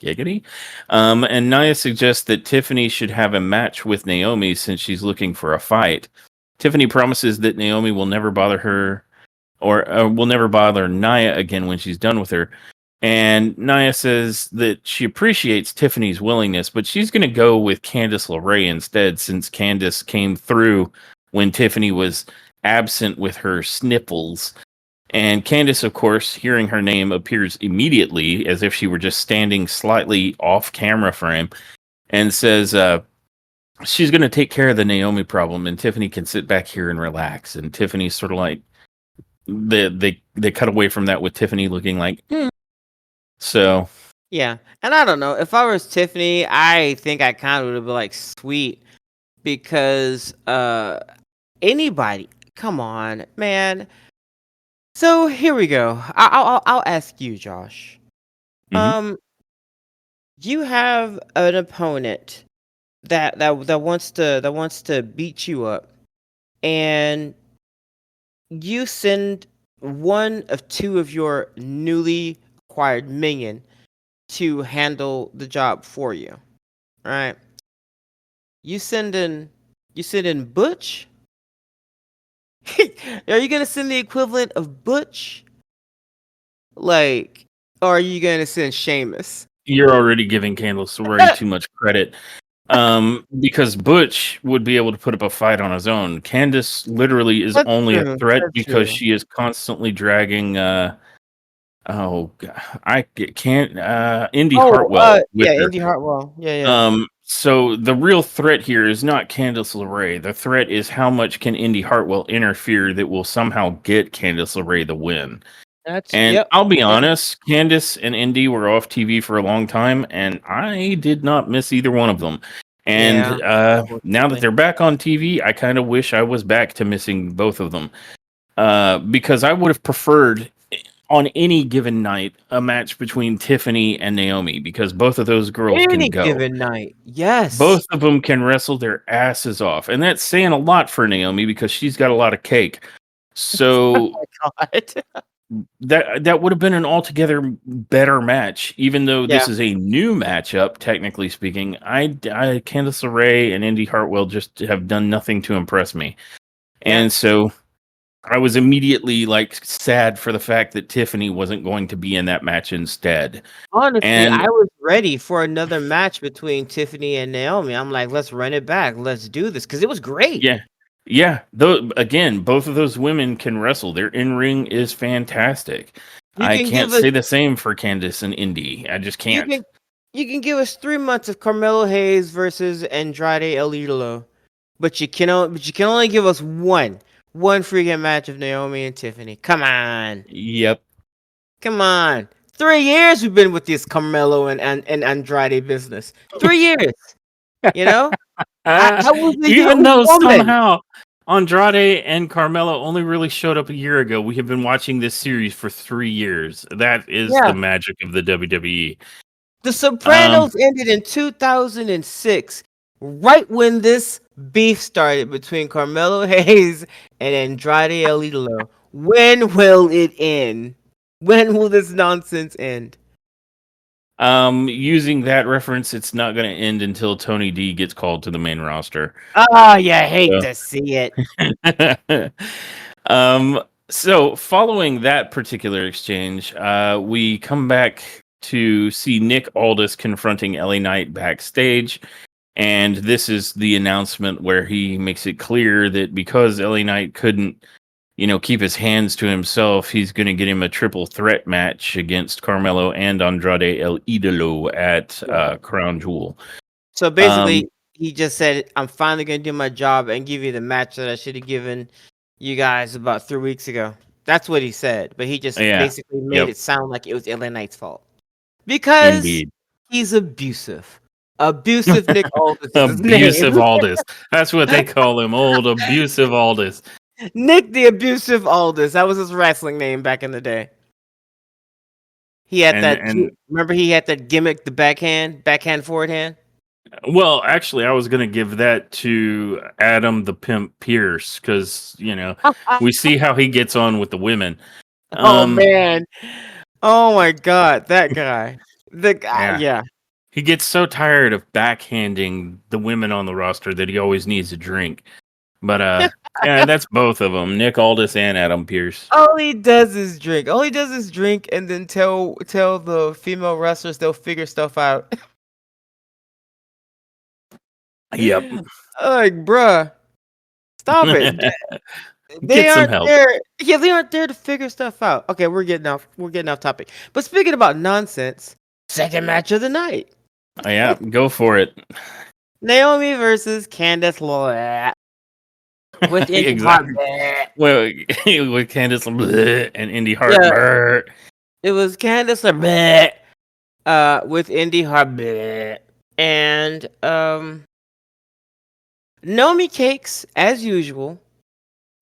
Giggity. And Nia suggests that Tiffany should have a match with Naomi since she's looking for a fight. Tiffany promises that Naomi will never bother her or will never bother Nia again when she's done with her. And Nia says that she appreciates Tiffany's willingness, but she's going to go with Candice LeRae instead, since Candice came through when Tiffany was absent with her sniffles. And Candice, of course, hearing her name, appears immediately as if she were just standing slightly off camera frame and says she's going to take care of the Naomi problem and Tiffany can sit back here and relax. And Tiffany's sort of like, they cut away from that with Tiffany looking like, so. Yeah. And I don't know. If I was Tiffany, I think I kind of would have been like sweet because anybody, come on, man. So here we go. I'll ask you, Josh. Mhm. Um, you have an opponent that wants to beat you up, and you send one of two of your newly acquired minion to handle the job for you. All right. You send in Butch. Are you gonna send the equivalent of Butch? Like, or are you gonna send Sheamus? You're already giving Candice LeRae too much credit. Because Butch would be able to put up a fight on his own. Candice literally is That's only a true. threat That's because true. she is constantly dragging I can't Indy Oh, Hartwell with yeah, her. Indy Hartwell. Yeah, yeah. So the real threat here is not Candice LeRae. The threat is how much can Indy Hartwell interfere that will somehow get Candice LeRae the win. That's And yep. I'll be Yeah. honest, Candice and Indy were off TV for a long time, and I did not miss either one of them. Yeah. And now that Unfortunately. they're back on TV, I kind of wish I was back to missing both of them. Because I would have preferred on any given night a match between Tiffany and Naomi, because both of those girls can Any go. given night. Yes. Both of them can wrestle their asses off. And that's saying a lot for Naomi because she's got a lot of cake. So Oh my god. that would have been an altogether better match, even though Yeah. this is a new matchup, technically speaking. Candice LeRae and Indy Hartwell just have done nothing to impress me, Yeah. and so I was immediately like sad for the fact that Tiffany wasn't going to be in that match instead. Honestly, And I was ready for another match between Tiffany and Naomi. I'm like, let's run it back. Let's do this because it was great. yeah, yeah, though again, both of those women can wrestle. Their in-ring is fantastic. You I can can't give us say the same for Candice and Indy. I just you can't. can you can give us 3 months of Carmelo Hayes versus Andrade El Idolo, but you can only give us one freaking match of Naomi and Tiffany. Come on, Yep. come on. 3 years we've been with this Carmelo and Andrade business. 3 years, you know. I was a Even young though woman. somehow Andrade and Carmelo only really showed up a year ago, we have been watching this series for 3 years. That is the Yeah. magic of the WWE. The Um, Sopranos ended in 2006, right when this beef started between Carmelo Hayes and Andrade El Idolo. When will it end? When will this nonsense end? Using that reference, it's not going to end until Tony D gets called to the main roster. Oh, you hate So, to see it. so following that particular exchange, we come back to see Nick Aldis confronting LA Knight backstage. And this is the announcement where he makes it clear that because LA Knight couldn't, keep his hands to himself, he's going to get him a triple threat match against Carmelo and Andrade El Idolo at Crown Jewel. So Um, basically, he just said, I'm finally going to do my job and give you the match that I should have given you guys about 3 weeks ago. That's what he said. But he just yeah, basically made yep, it sound like it was LA Knight's fault. Because indeed. he's abusive. Abusive Nick Aldis is his Abusive name. Aldis. That's what they call him, old abusive Aldis. Nick the Abusive Aldis. That was his wrestling name back in the day. He had And that. and Remember, he had that gimmick, the backhand, forward hand. well, actually, I was going to give that to Adam the Pimp Pierce because we see how he gets on with the women. Oh Um, man. Oh my God, that guy. The guy. yeah, Yeah. he gets so tired of backhanding the women on the roster that he always needs a drink. But yeah, that's both of them, Nick Aldis and Adam Pierce. All he does is drink. All he does is drink, and then tell the female wrestlers they'll figure stuff out. Yep, Like, bruh, stop it. They get some aren't help. there. Yeah, they aren't there to figure stuff out. Okay, we're getting off topic. But speaking about nonsense, second match of the night. Yeah, go for it. Naomi versus Candice LeRae with Indy Hart. Exactly. Well, with Candice and Indy Hart. Yeah, it was Candice LeRae with Indy Hart. And Naomi Cakes, as usual,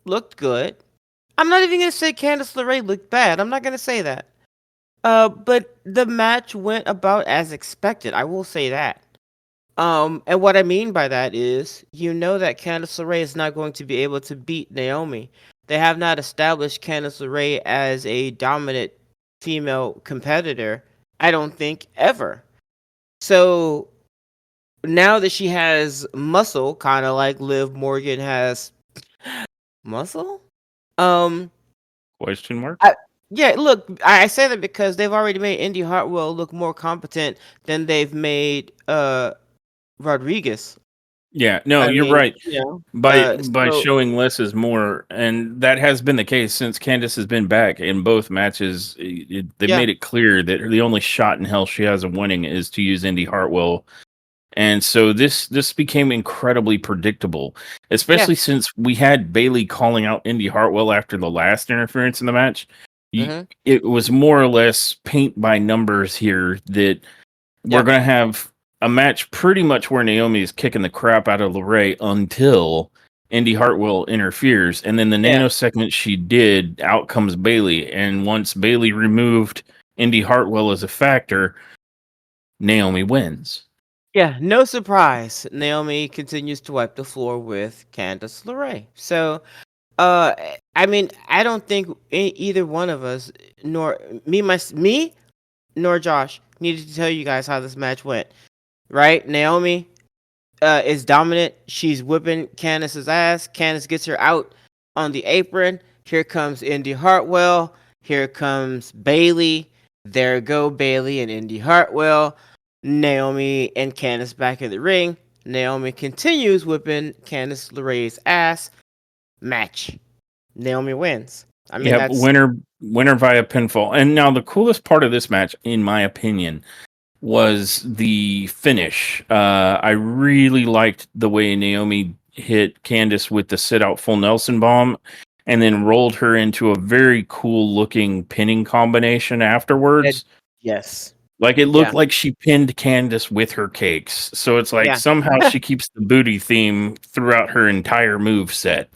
looked good. I'm not even gonna say Candice LeRae looked bad. I'm not gonna say that. But the match went about as expected. I will say that. And what I mean by that is, that Candice LeRae is not going to be able to beat Naomi. They have not established Candice LeRae as a dominant female competitor. I don't think ever. So now that she has muscle, kind of like Liv Morgan has muscle. Um, Question mark? I, yeah, look, I say that because they've already made Indy Hartwell look more competent than they've made Rodriguez. Yeah, no, I you're mean, right. By so showing less is more, and that has been the case since Candice has been back in both matches. They've yeah, made it clear that the only shot in hell she has of winning is to use Indy Hartwell, and so this became incredibly predictable, yeah, especially since we had Bailey calling out Indy Hartwell after the last interference in the match. hmm It was more or less paint by numbers here that we're yeah, going to have a match pretty much where Naomi is kicking the crap out of LeRae until Indy Hartwell interferes. And then the yeah, nanosecond she did, out comes Bailey. And once Bailey removed Indy Hartwell as a factor, Naomi wins. yeah. No surprise, Naomi continues to wipe the floor with Candice LeRae. So Uh, I mean, I don't think either one of us, nor me, nor Josh, needed to tell you guys how this match went. Right? Naomi is dominant. She's whipping Candice's ass. Candice gets her out on the apron. Here comes Indy Hartwell. Here comes Bailey. There go Bailey and Indy Hartwell. Naomi and Candice back in the ring. Naomi continues whipping Candice LeRae's ass. Match. Naomi wins. I mean, Yep, that's winner via pinfall. And now the coolest part of this match, in my opinion, was the finish. I really liked the way Naomi hit Candice with the sit out full Nelson bomb and then rolled her into a very cool looking pinning combination afterwards. yes. Like it Yeah. looked like she pinned Candice with her cakes. So it's like Yeah. somehow she keeps the booty theme throughout her entire move set.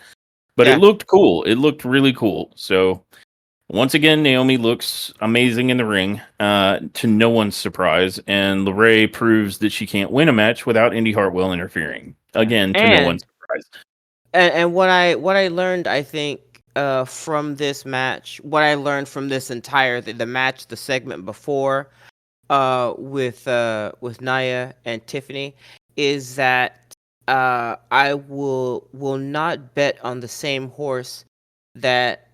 But it Yeah. looked cool. It looked really cool. So once again, Naomi looks amazing in the ring, to no one's surprise, and LeRae proves that she can't win a match without Indy Hartwell interfering. Again, to no one's And surprise. what I learned, I think, from this match, what I learned from this entire the match, the segment before, with Naya and Tiffany, is that I will not bet on the same horse that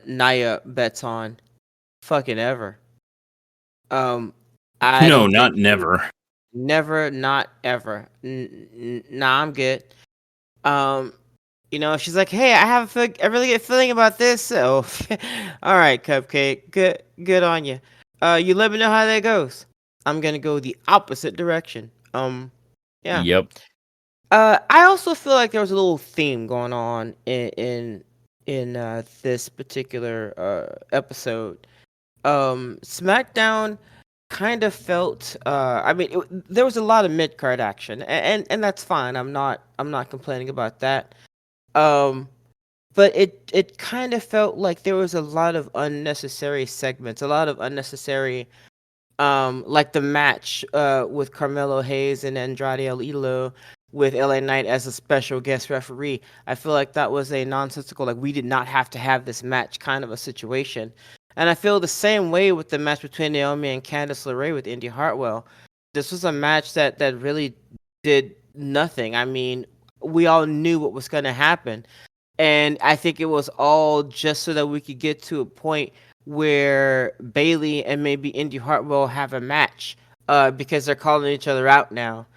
Naya bets on fucking ever. Um, I No, don't not think never. never, not ever. Nah, I'm good. Um, she's like, "Hey, I have a really good feeling about this." So, all right, Cupcake, good on you. You let me know how that goes. I'm gonna go the opposite direction. Yeah. Yep. I also feel like there was a little theme going on in this particular episode. SmackDown kind of felt. I mean, there was a lot of mid card action, and that's fine. I'm not complaining about that. Um, but it kind of felt like there was a lot of unnecessary segments, a lot of unnecessary, like the match with Carmelo Hayes and Andrade El Idolo with LA Knight as a special guest referee. I feel like that was a nonsensical, like we did not have to have this match kind of a situation. And I feel the same way with the match between Naomi and Candice LeRae with Indy Hartwell. This was a match that really did nothing. I mean, we all knew what was going to happen, and I think it was all just so that we could get to a point where Bailey and maybe Indy Hartwell have a match, because they're calling each other out now.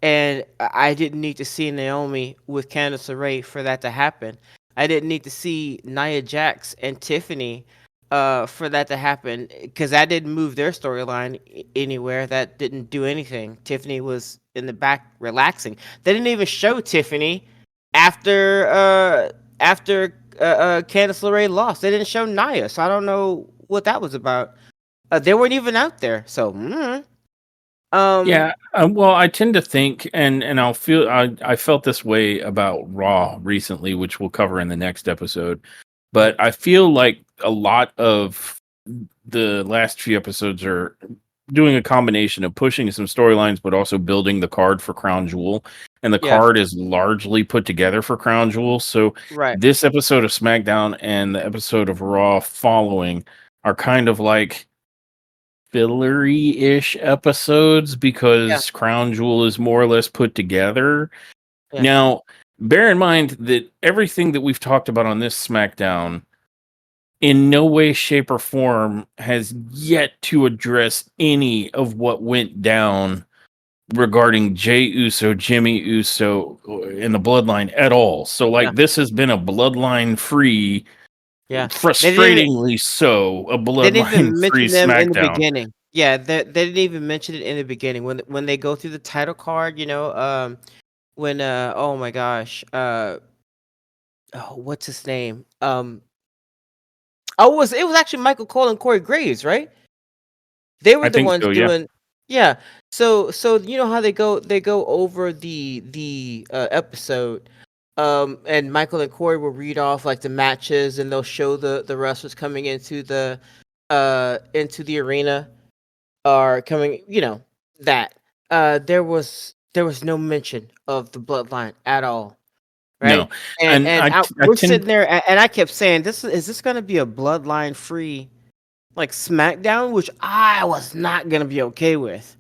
And I didn't need to see Naomi with Candice LeRae for that to happen. I didn't need to see Nia Jax and Tiffany for that to happen, because that didn't move their storyline anywhere. That didn't do anything. Tiffany was in the back relaxing. They didn't even show Tiffany after Candice LeRae lost. They didn't show Nia, so I don't know what that was about. They weren't even out there. So, um, Yeah. Well, I tend to think, and I felt this way about Raw recently, which we'll cover in the next episode. But I feel like a lot of the last few episodes are doing a combination of pushing some storylines, but also building the card for Crown Jewel. And the yeah, card is largely put together for Crown Jewel. So right, this episode of SmackDown and the episode of Raw following are kind of like fillery-ish episodes yeah, because Crown Jewel is more or less put together. yeah, Now, bear in mind that everything that we've talked about on this SmackDown in no way, shape, or form has yet to address any of what went down regarding Jey Uso, Jimmy Uso, in the bloodline at all. So, yeah, like, this has been a bloodline free, yeah. They didn't even frustratingly so, a they didn't bloodline even free mention them in the SmackDown. beginning. Yeah, they didn't even mention it in the beginning when they go through the title card. When oh my gosh, oh, what's his name? Oh, it was actually Michael Cole and Corey Graves, right? They were I the think ones so, yeah. doing. Yeah. So you know how they go over the episode, and Michael and Corey will read off like the matches, and they'll show the wrestlers coming into the arena, or coming, that there was no mention of the bloodline at all, right? No, And and and I, I we're tend sitting there, and I kept saying, is this gonna be a bloodline free like SmackDown, which I was not gonna be okay with.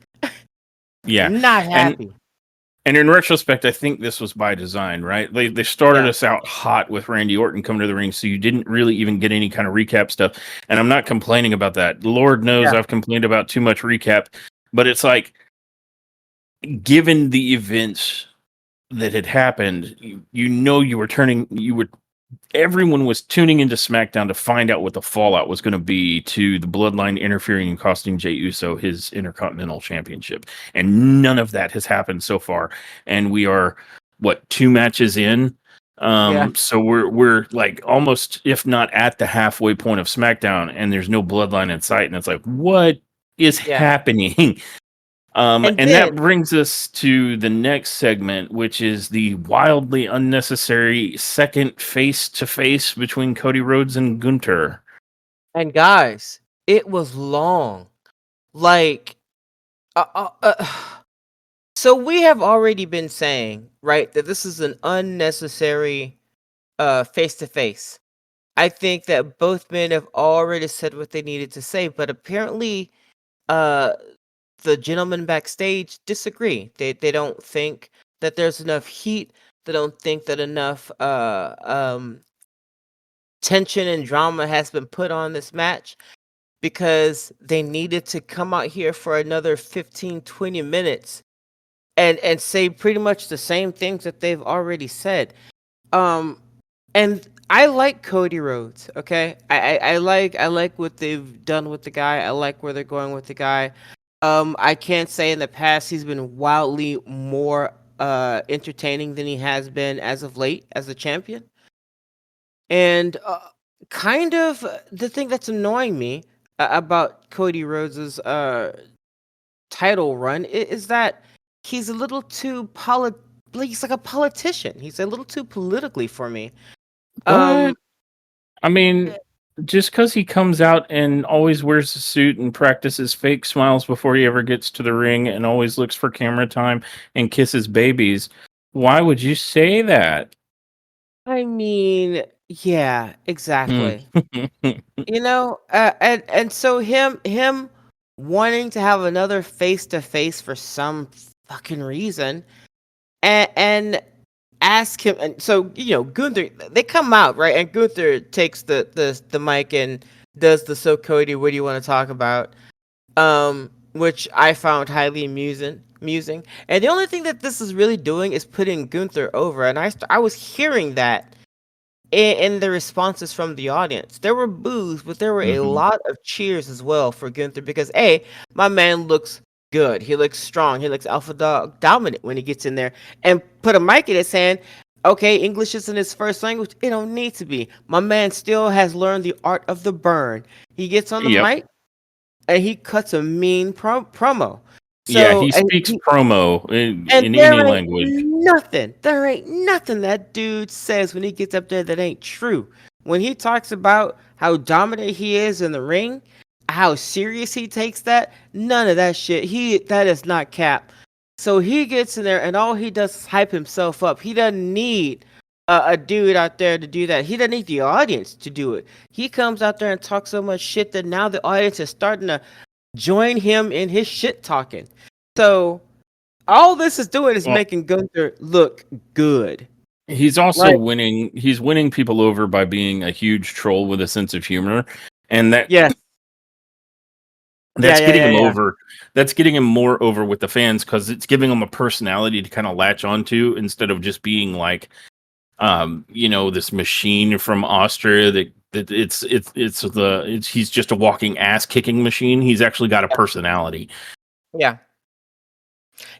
yeah, Not and happy. And in retrospect, I think this was by design, right? They started Yeah, us out hot with Randy Orton coming to the ring, so you didn't really even get any kind of recap stuff. And I'm not complaining about that. Lord knows yeah, I've complained about too much recap, but it's like, given the events that had happened, you were everyone was tuning into SmackDown to find out what the fallout was going to be to the Bloodline interfering and costing Jey Uso his Intercontinental Championship, and none of that has happened so far. And we are what, 2 matches in. yeah, So we're like almost, if not at the halfway point of SmackDown, and there's no Bloodline in sight, and it's like, what is yeah. happening? And And that then brings us to the next segment, which is the wildly unnecessary second face to face between Cody Rhodes and Gunter. and guys, it was long. Like, uh, uh, uh, so we have already been saying, right, that this is an unnecessary face to face. I think that both men have already said what they needed to say, but apparently, uh, the gentlemen backstage disagree. They don't think that there's enough heat. They don't think that enough tension and drama has been put on this match, because they needed to come out here for another 15-20 minutes and say pretty much the same things that they've already said. Um, and I like Cody Rhodes. Okay, I like what they've done with the guy. I like where they're going with the guy. I can't say in the past he's been wildly more entertaining than he has been as of late as a champion. And kind of the thing that's annoying me about Cody Rhodes's title run is that he's a little too like he's like a politician. He's a little too politically for me. What? Um, I mean, just because he comes out and always wears a suit and practices fake smiles before he ever gets to the ring and always looks for camera time and kisses babies, why would you say that? I mean, yeah, Hmm. exactly. And so him wanting to have another face to face for some fucking reason, and ask him. And so Gunther, they come out, right, and Gunther takes the mic and does the "So Cody, what do you want to talk about?" Which I found highly amusing. And the only thing that this is really doing is putting Gunther over. And I was hearing that in the responses from the audience. There were boos, but there were a Hmm. lot of cheers as well for Gunther, because A, my man looks good. He looks strong. He looks alpha dog dominant when he gets in there and put a mic in his hand. Okay, English isn't his first language. It don't need to be. My man still has learned the art of the burn. He gets on the Yep. mic and he cuts a mean promo. Yeah, So he speaks promo and in any language. there ain't nothing that dude says when he gets up there that ain't true. When he talks about how dominant he is in the ring, how serious he takes that, none of that shit. That is not cap. So he gets in there and all he does is hype himself up. He doesn't need a dude out there to do that. He doesn't need the audience to do it. He comes out there and talks so much shit that now the audience is starting to join him in his shit talking. So all this is doing is Well, making Gunther look good. he's also Like, winning. He's winning people over by being a huge troll with a sense of humor, and yes, yeah, that's yeah, getting yeah, him yeah, over. That's getting him more over with the fans because it's giving him a personality to kind of latch onto instead of just being like, this machine from Austria that he's just a walking ass kicking machine. He's actually got a personality. yeah,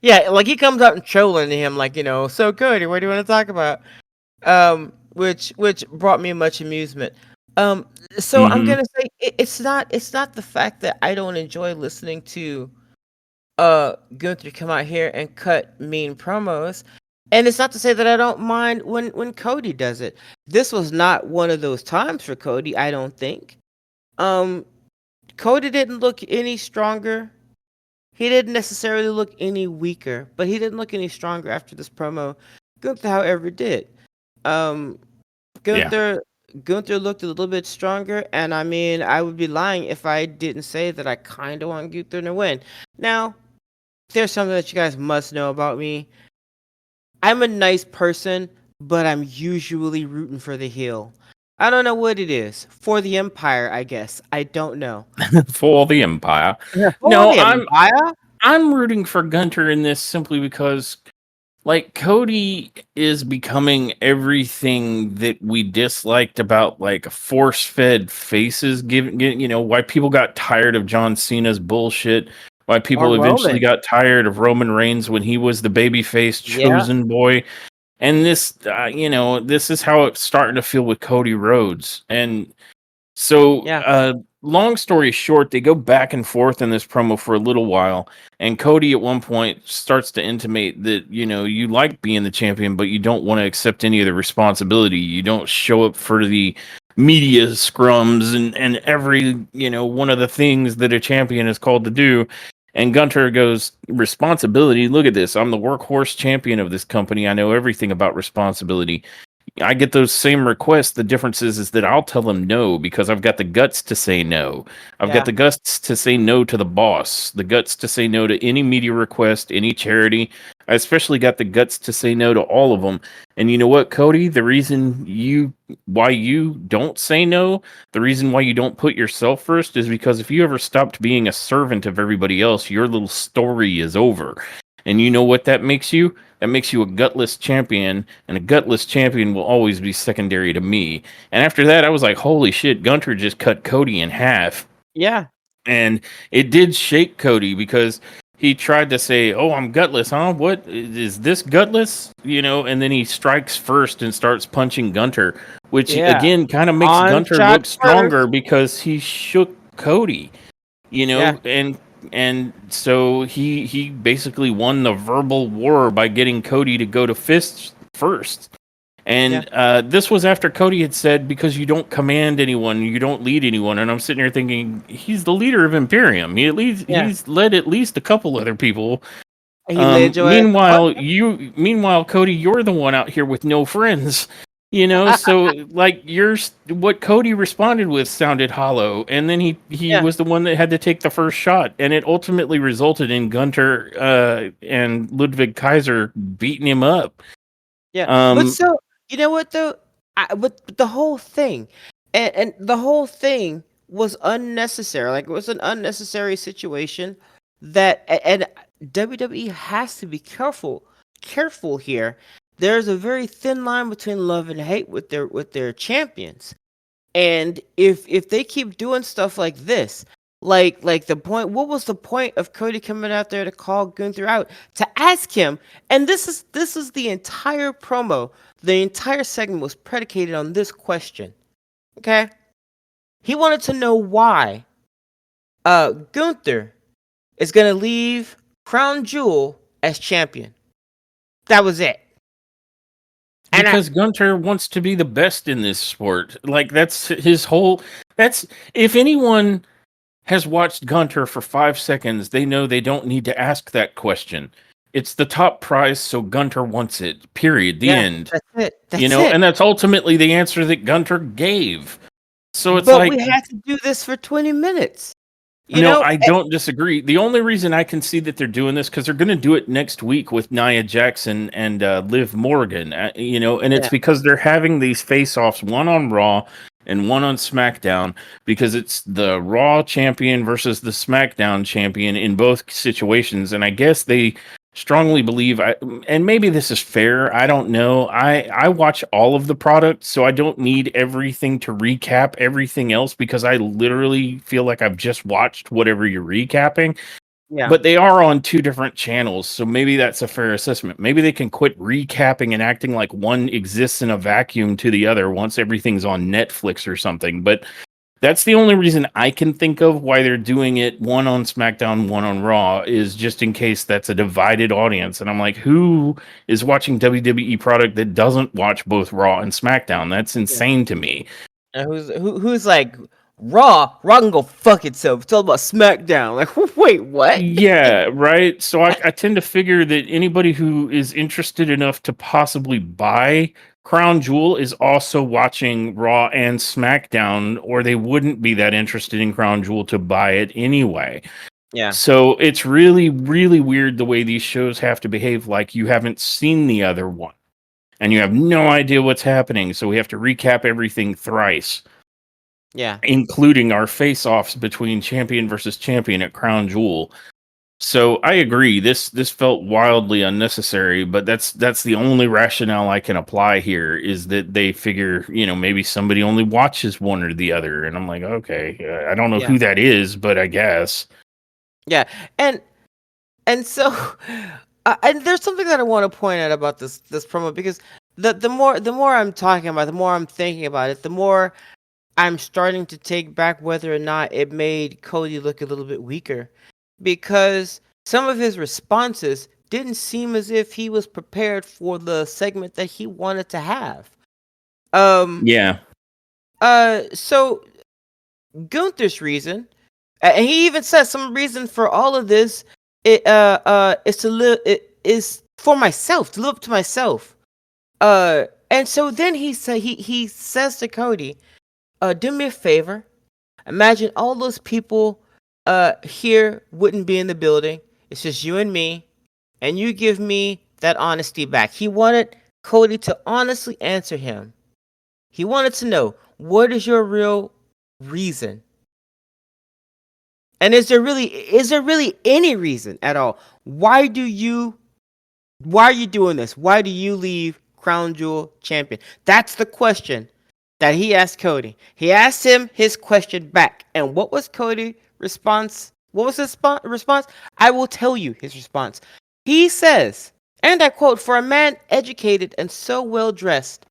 yeah. Like he comes out and trolling him, like so good. What do you want to talk about? Which brought me much amusement. Um, so I'm Hmm. gonna say it's not the fact that I don't enjoy listening to Gunther come out here and cut mean promos. And it's not to say that I don't mind when Cody does it. This was not one of those times for Cody, I don't think. Um, Cody didn't look any stronger. He didn't necessarily look any weaker, but he didn't look any stronger after this promo. Gunther, however, did. Um, Yeah. Gunther Gunther looked a little bit stronger, and I mean, I would be lying if I didn't say that I kind of want Gunther to win. Now, there's something that you guys must know about me. I'm a nice person, but I'm usually rooting for the heel. I don't know what it is. For the Empire, I guess. I don't know. For the Empire. For No, the Empire? I'm rooting for Gunter in this simply because like Cody is becoming everything that we disliked about like force-fed faces why people got tired of John Cena's bullshit, why Or people eventually Roman? got tired of Roman Reigns when he was the babyface Yeah, chosen boy. And this this is how it's starting to feel with Cody Rhodes. And so, yeah, long story short, they go back and forth in this promo for a little while, and Cody at one point starts to intimate that you like being the champion, but you don't want to accept any of the responsibility. You don't show up for the media scrums and every one of the things that a champion is called to do. And Gunter goes, responsibility. Look at this. I'm the workhorse champion of this company. I know everything about responsibility. I get those same requests. The difference is that I'll tell them no because I've got the guts to say no. I've got yeah, the guts to say no to the boss, the guts to say no to any media request, any charity. I especially got the guts to say no to all of them. And you know what, Cody? The reason why you don't say no, the reason why you don't put yourself first is because if you ever stopped being a servant of everybody else, your little story is over. And you know what that makes you? That makes you a gutless champion, and a gutless champion will always be secondary to me. And after that, I was like, holy shit, Gunter just cut Cody in half. yeah, And it did shake Cody because he tried to say, oh, I'm gutless, huh? What is this gutless? And then he strikes first and starts punching Gunter, which yeah. again kind of makes On Gunter shot look stronger first. because he shook Cody, Yeah, and so he basically won the verbal war by getting Cody to go to fists first. yeah, And this was after Cody had said, because you don't command anyone, you don't lead anyone. And I'm sitting here thinking, he's the leader of Imperium. yeah. He's led at least a couple other people. He led your ass. What? Meanwhile, Cody, you're the one out here with no friends. So like what Cody responded with sounded hollow, and then he Yeah, was the one that had to take the first shot, and it ultimately resulted in Gunter and Ludwig Kaiser beating him up. yeah. But Um, so, you know what though? But the whole thing, and the whole thing was unnecessary. Like it was an unnecessary situation and WWE has to be careful here. There's a very thin line between love and hate with their champions. And if they keep doing stuff like this, like the point, what was the point of Cody coming out there to call Gunther out to ask him? And this is the entire promo. The entire segment was predicated on this question. Okay, he wanted to know why Gunther is gonna leave Crown Jewel as champion. That was it. And because Gunter wants to be the best in this sport. Like that's his whole. That's if anyone has watched Gunter for 5 seconds, they know they don't need to ask that question. It's the top prize, so Gunter wants it. Period. The yeah, end. that's it. That's it. And that's ultimately the answer that Gunter gave. So it's But we like, had to do this for 20 minutes. You no, know, I don't disagree. The only reason I can see that they're doing this because they're going to do it next week with Nia Jackson and Liv Morgan, and it's yeah, because they're having these face-offs, one on Raw and one on SmackDown, because it's the Raw champion versus the SmackDown champion in both situations, and I guess they strongly believe and maybe this is fair, I don't know. I watch all of the products, so I don't need everything to recap everything else because I literally feel like I've just watched whatever you're recapping. yeah, But they are on two different channels, so maybe that's a fair assessment. Maybe they can quit recapping and acting like one exists in a vacuum to the other once everything's on Netflix or something. But that's the only reason I can think of why they're doing it, one on SmackDown, one on Raw, is just in case that's a divided audience. And I'm like, who is watching WWE product that doesn't watch both Raw and SmackDown? That's yeah. insane to me. And who's like Raw can go fuck itself. It's all about SmackDown. Like, wait, what? Yeah, right. So I tend to figure that anybody who is interested enough to possibly buy Crown Jewel is also watching Raw and SmackDown, or they wouldn't be that interested in Crown Jewel to buy it anyway. Yeah, So it's really, really weird the way these shows have to behave like you haven't seen the other one and you have no idea what's happening. So we have to recap everything thrice, yeah, including our face-offs between champion versus champion at Crown Jewel. So I agree. This felt wildly unnecessary, but that's the only rationale I can apply here is that they figure, maybe somebody only watches one or the other, and I'm like, okay, I don't know yeah, who that is, but I guess. yeah. And so, and there's something that I want to point out about this promo, because the more I'm talking about, it, the more I'm thinking about it, the more I'm starting to take back whether or not it made Cody look a little bit weaker, because some of his responses didn't seem as if he was prepared for the segment that he wanted to have. Um. Yeah. So Gunther's reason, and he even says some reason for all of this, is to live. It is for myself, to live up to myself. And so then he says to Cody, do me a favor. Imagine all those people here wouldn't be in the building. It's just you and me, and you give me that honesty back. He wanted Cody to honestly answer him. He wanted to know, what is your real reason? And is there really any reason at all? Why are you doing this? Why do you leave Crown Jewel champion? That's the question that he asked Cody. He asked him his question back. And what was Cody's response? What was his response? I will tell you his response. He says, and I quote, "For a man educated and so well dressed,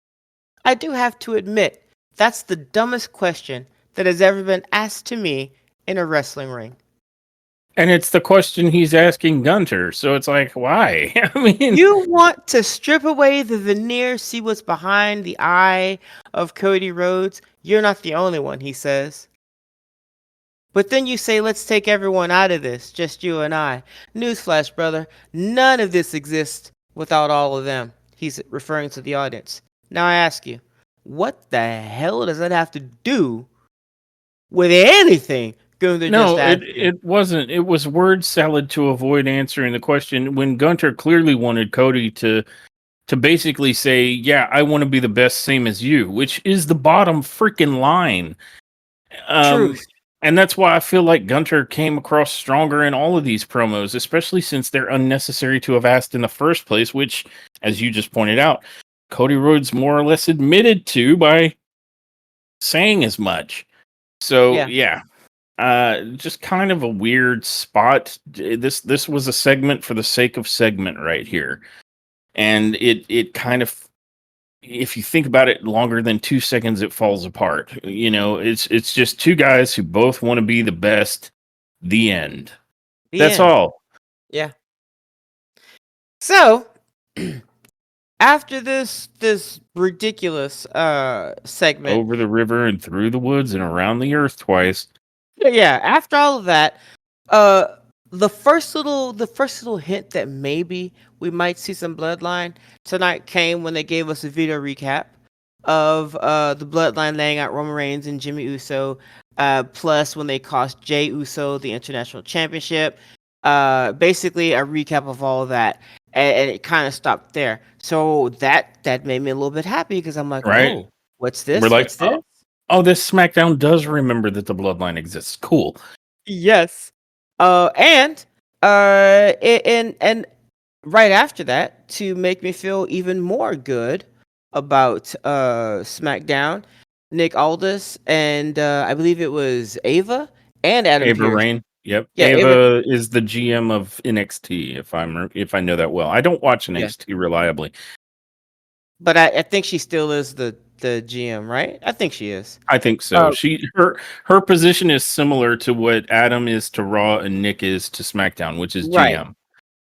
I do have to admit that's the dumbest question that has ever been asked to me in a wrestling ring." And it's the question he's asking Gunter. So it's like, why? I mean, You want to strip away the veneer, see what's behind the eye of Cody Rhodes? You're not the only one, he says. But then you say, let's take everyone out of this, just you and I. Newsflash, brother, none of this exists without all of them. He's referring to the audience. Now I ask you, what the hell does that have to do with anything Gunther just no, it, asked you? it wasn't. It was word salad to avoid answering the question when Gunter clearly wanted Cody to basically say, yeah, I want to be the best, same as you, which is the bottom freaking line. Um, Truth. and that's why I feel like Gunter came across stronger in all of these promos, especially since they're unnecessary to have asked in the first place, which, as you just pointed out, Cody Rhodes more or less admitted to by saying as much. So, Yeah. yeah, just kind of a weird spot. This was a segment for the sake of segment right here. And it kind of, if you think about it longer than 2 seconds, it falls apart. It's just two guys who both want to be the best. The end. The That's end. all. Yeah. So, after this ridiculous segment, Over the river and through the woods and around the earth twice. yeah, after all of that, uh the first little hint that maybe we might see some bloodline tonight came when they gave us a video recap of the bloodline laying out Roman Reigns and Jimmy Uso, plus when they cost Jey Uso the international championship. Basically a recap of all of that, and it kind of stopped there. So that made me a little bit happy, because I'm like, Right? oh, what's We're this? like, What's this? oh, this SmackDown does remember that the bloodline exists. Cool. Yes. And and right after that, to make me feel even more good about SmackDown, Nick Aldis and I believe it was Ava and Adam Ava Pearce. Rain. Yep. Yeah, Ava. Ava is the GM of NXT, if I know that well. I don't watch Yeah, NXT reliably. but I think she still is the GM, right? I think she is. I think so. Uh, Her position is similar to what Adam is to Raw and Nick is to SmackDown, which is right, GM.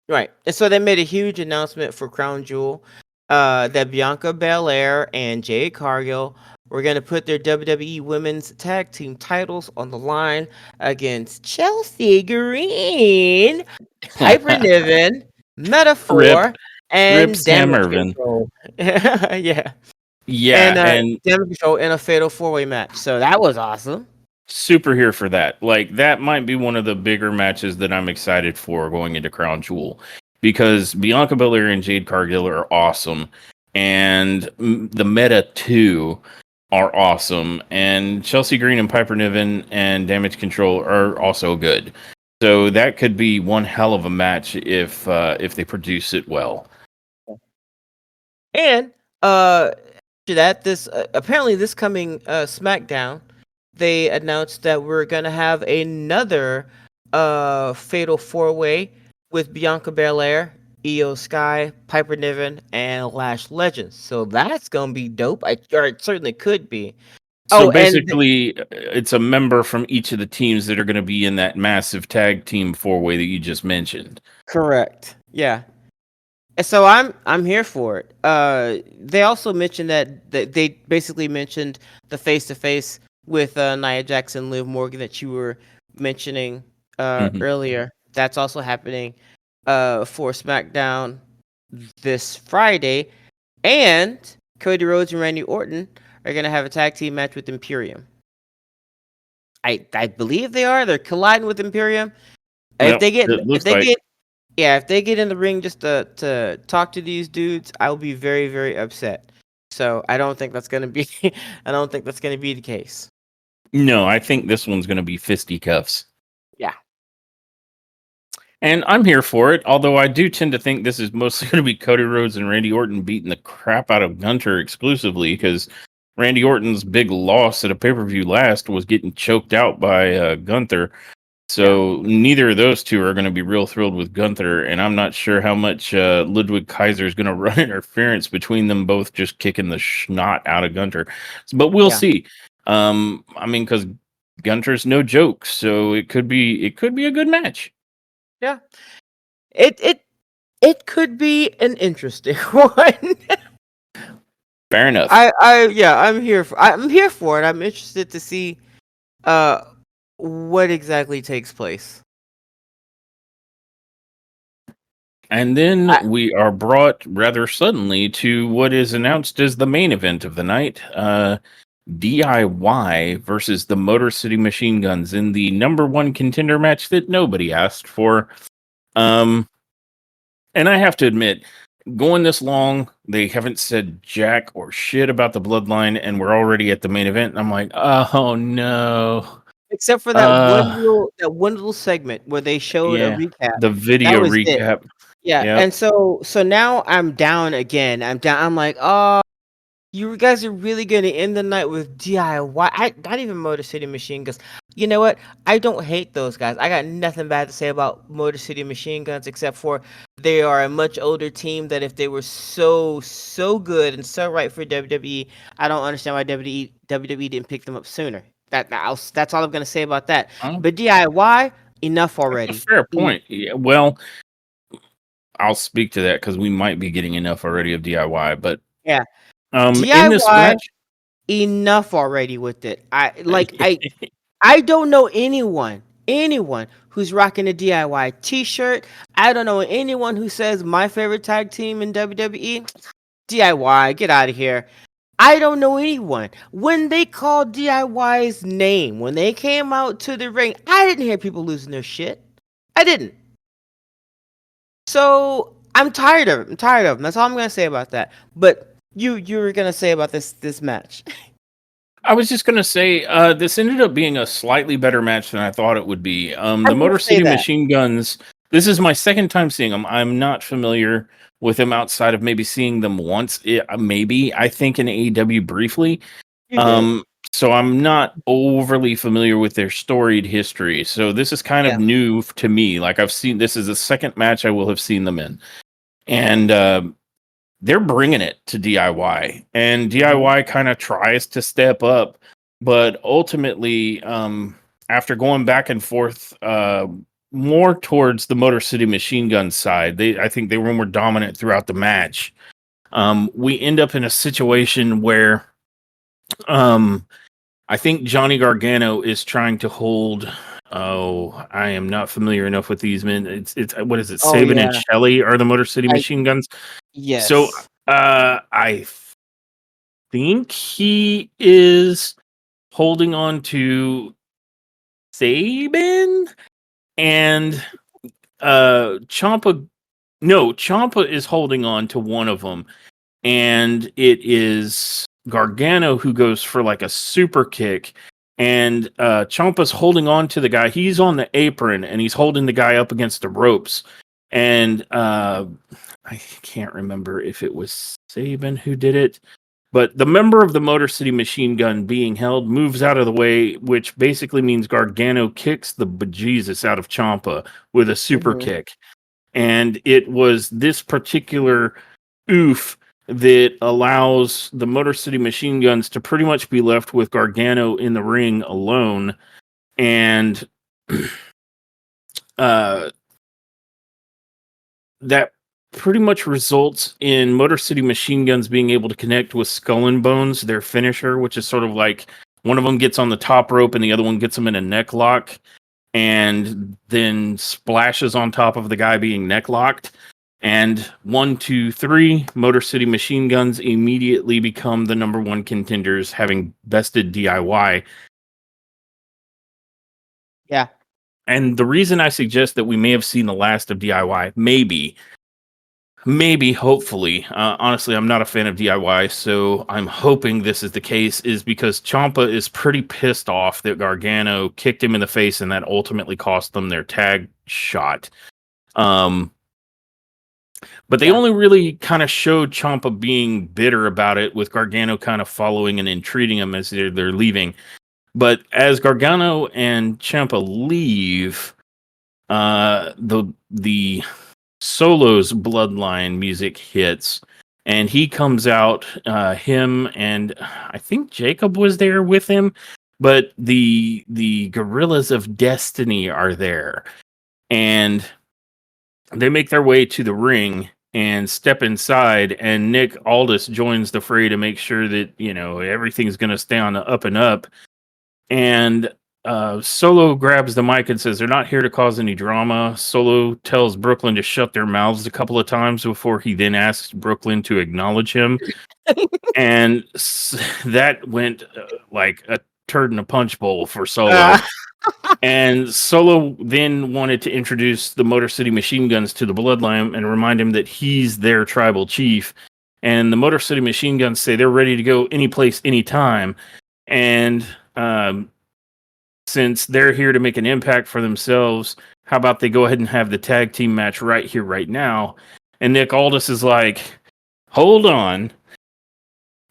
right. And so they made a huge announcement for Crown Jewel, that Bianca Belair and Jade Cargill were going to put their WWE Women's Tag Team titles on the line against Chelsea Green, Piper Niven, Rip, Metaphor, Rip and Sam Damage Irvin. Control. Yeah. And Yeah, and Damage Control in a fatal 4-way match. So that was awesome. super here for that. Like that might be one of the bigger matches that I'm excited for going into Crown Jewel because Bianca Belair and Jade Cargill are awesome, and the Meta 2 are awesome, and Chelsea Green and Piper Niven and Damage Control are also good. So that could be one hell of a match if they produce it well. And after that, this apparently this coming SmackDown, they announced that we're gonna have another fatal 4-way with Bianca Belair, Io Sky, Piper Niven, and Lash Legends. So that's gonna be dope. Or it certainly could be. So Oh, and basically, it's a member from each of the teams that are going to be in that massive tag team four-way that you just mentioned. correct. Yeah. And so I'm here for it. They also mentioned that they basically mentioned the face to face with Nia Jackson, Liv Morgan that you were mentioning Mhm. earlier. That's also happening for SmackDown this Friday, and Cody Rhodes and Randy Orton are gonna have a tag team match with Imperium. I believe they are. They're colliding with Imperium. If Well, they get it if looks they like get Yeah, if they get in the ring just to talk to these dudes, I will be very, very upset. So I don't think that's gonna be I don't think that's gonna be the case. no. I think this one's going to be fisticuffs, Yeah. and I'm here for it. Although I do tend to think this is mostly going to be Cody Rhodes and Randy Orton beating the crap out of Gunter exclusively because Randy Orton's big loss at a pay-per-view last was getting choked out by Gunther. Yeah. So neither of those two are going to be real thrilled with Gunther, and I'm not sure how much Ludwig Kaiser is going to run interference between them both, just kicking the snot out of Gunther. But we'll Yeah. see. I mean, because Gunter's no joke, so it could be a good match. Yeah. It it it could be an interesting one. Fair enough. I'm here for it. I'm interested to see uh what exactly takes place. And then I, we are brought rather suddenly to what is announced as the main event of the night. DIY versus the Motor City Machine Guns in the number one contender match that nobody asked for. Um, and I have to admit, going this long, they haven't said jack or shit about the bloodline, and we're already at the main event. And I'm like, oh no. Except for Uh, that one little segment where they showed a yeah, recap. the That video was it. recap. Yeah, Yep. and so now I'm down again. I'm down. I'm like, oh, you guys are really gonna end the night with DIY. Not even Motor City Machine Guns. You know what? I don't hate those guys. I got nothing bad to say about Motor City Machine Guns except for they are a much older team that if they were so good and so right for WWE, I don't understand why WWE didn't pick them up sooner. That's all I'm gonna say about that. Um, But DIY, enough that's a already. fair point. Yeah, well, I'll speak to that because we might be getting enough already of DIY. But Yeah, in this DIY, match, enough already with it. I don't know anyone who's rocking a DIY t-shirt. I don't know anyone who says my favorite tag team in WWE, DIY, get out of here. I don't know anyone. When they called DIY's name, when they came out to the ring, I didn't hear people losing their shit. I didn't. So I'm tired of it. I'm tired of them. That's all I'm gonna say about that. But you were gonna say about this match. I was just gonna say this ended up being a slightly better match than I thought it would be. I The will Motor say City that. Machine Guns. This is my second time seeing them. I'm not familiar with them outside of maybe seeing them once. Maybe I think in AEW briefly. You did. Um, so I'm not overly familiar with their storied history. So this is kind of Yeah. new to me. Like I've seen this is the second match I will have seen them in, and they're bringing it to DIY, and Mhm. DIY kind of tries to step up, but ultimately, after going back and forth, more towards the Motor City Machine Gun side, I think they were more dominant throughout the match. We end up in a situation where I think Johnny Gargano is trying to hold. Oh, I am not familiar enough with these men. It's what is it? Oh Saban and yeah. Shelley are the Motor City I Machine Guns. So, yes. I think he is holding on to Saban and Champa. No, Champa is holding on to one of them, and it is Gargano who goes for like a super kick, and Ciampa's holding on to the guy. He's on the apron and he's holding the guy up against the ropes, and I can't remember if it was Saban who did it, but the member of the Motor City Machine Gun being held moves out of the way, which basically means Gargano kicks the bejesus out of Ciampa with a super Hmm. kick. And it was this particular oof that allows the Motor City Machine Guns to pretty much be left with Gargano in the ring alone. And uh, that pretty much results in Motor City Machine Guns being able to connect with Skull and Bones, their finisher, which is sort of like one of them gets on the top rope and the other one gets them in a neck lock and then splashes on top of the guy being neck locked. And 1, 2, 3, Motor City Machine Guns immediately become the number one contenders, having bested DIY. Yeah. And the reason I suggest that we may have seen the last of DIY, maybe, hopefully, honestly, I'm not a fan of DIY, so I'm hoping this is the case, is because Ciampa is pretty pissed off that Gargano kicked him in the face and that ultimately cost them their tag shot. But they Yeah. only really kind of showed Ciampa being bitter about it, with Gargano kind of following and entreating him as they're leaving. But as Gargano and Ciampa leave, the Solo's Bloodline music hits, and he comes out. Him and I think Jacob was there with him, but the Gorillas of Destiny are there, and they make their way to the ring and step inside, and Nick Aldis joins the fray to make sure that, you know, everything's going to stay on the up and up. And Solo grabs the mic and says they're not here to cause any drama. Solo tells Brooklyn to shut their mouths a couple of times before he then asks Brooklyn to acknowledge him. And that went like a turd in a punch bowl for Solo. Uh, And Solo then wanted to introduce the Motor City Machine Guns to the Bloodline and remind him that he's their tribal chief. And the Motor City Machine Guns say they're ready to go any place, anytime. And since they're here to make an impact for themselves, how about they go ahead and have the tag team match right here, right now? And Nick Aldis is like, hold on.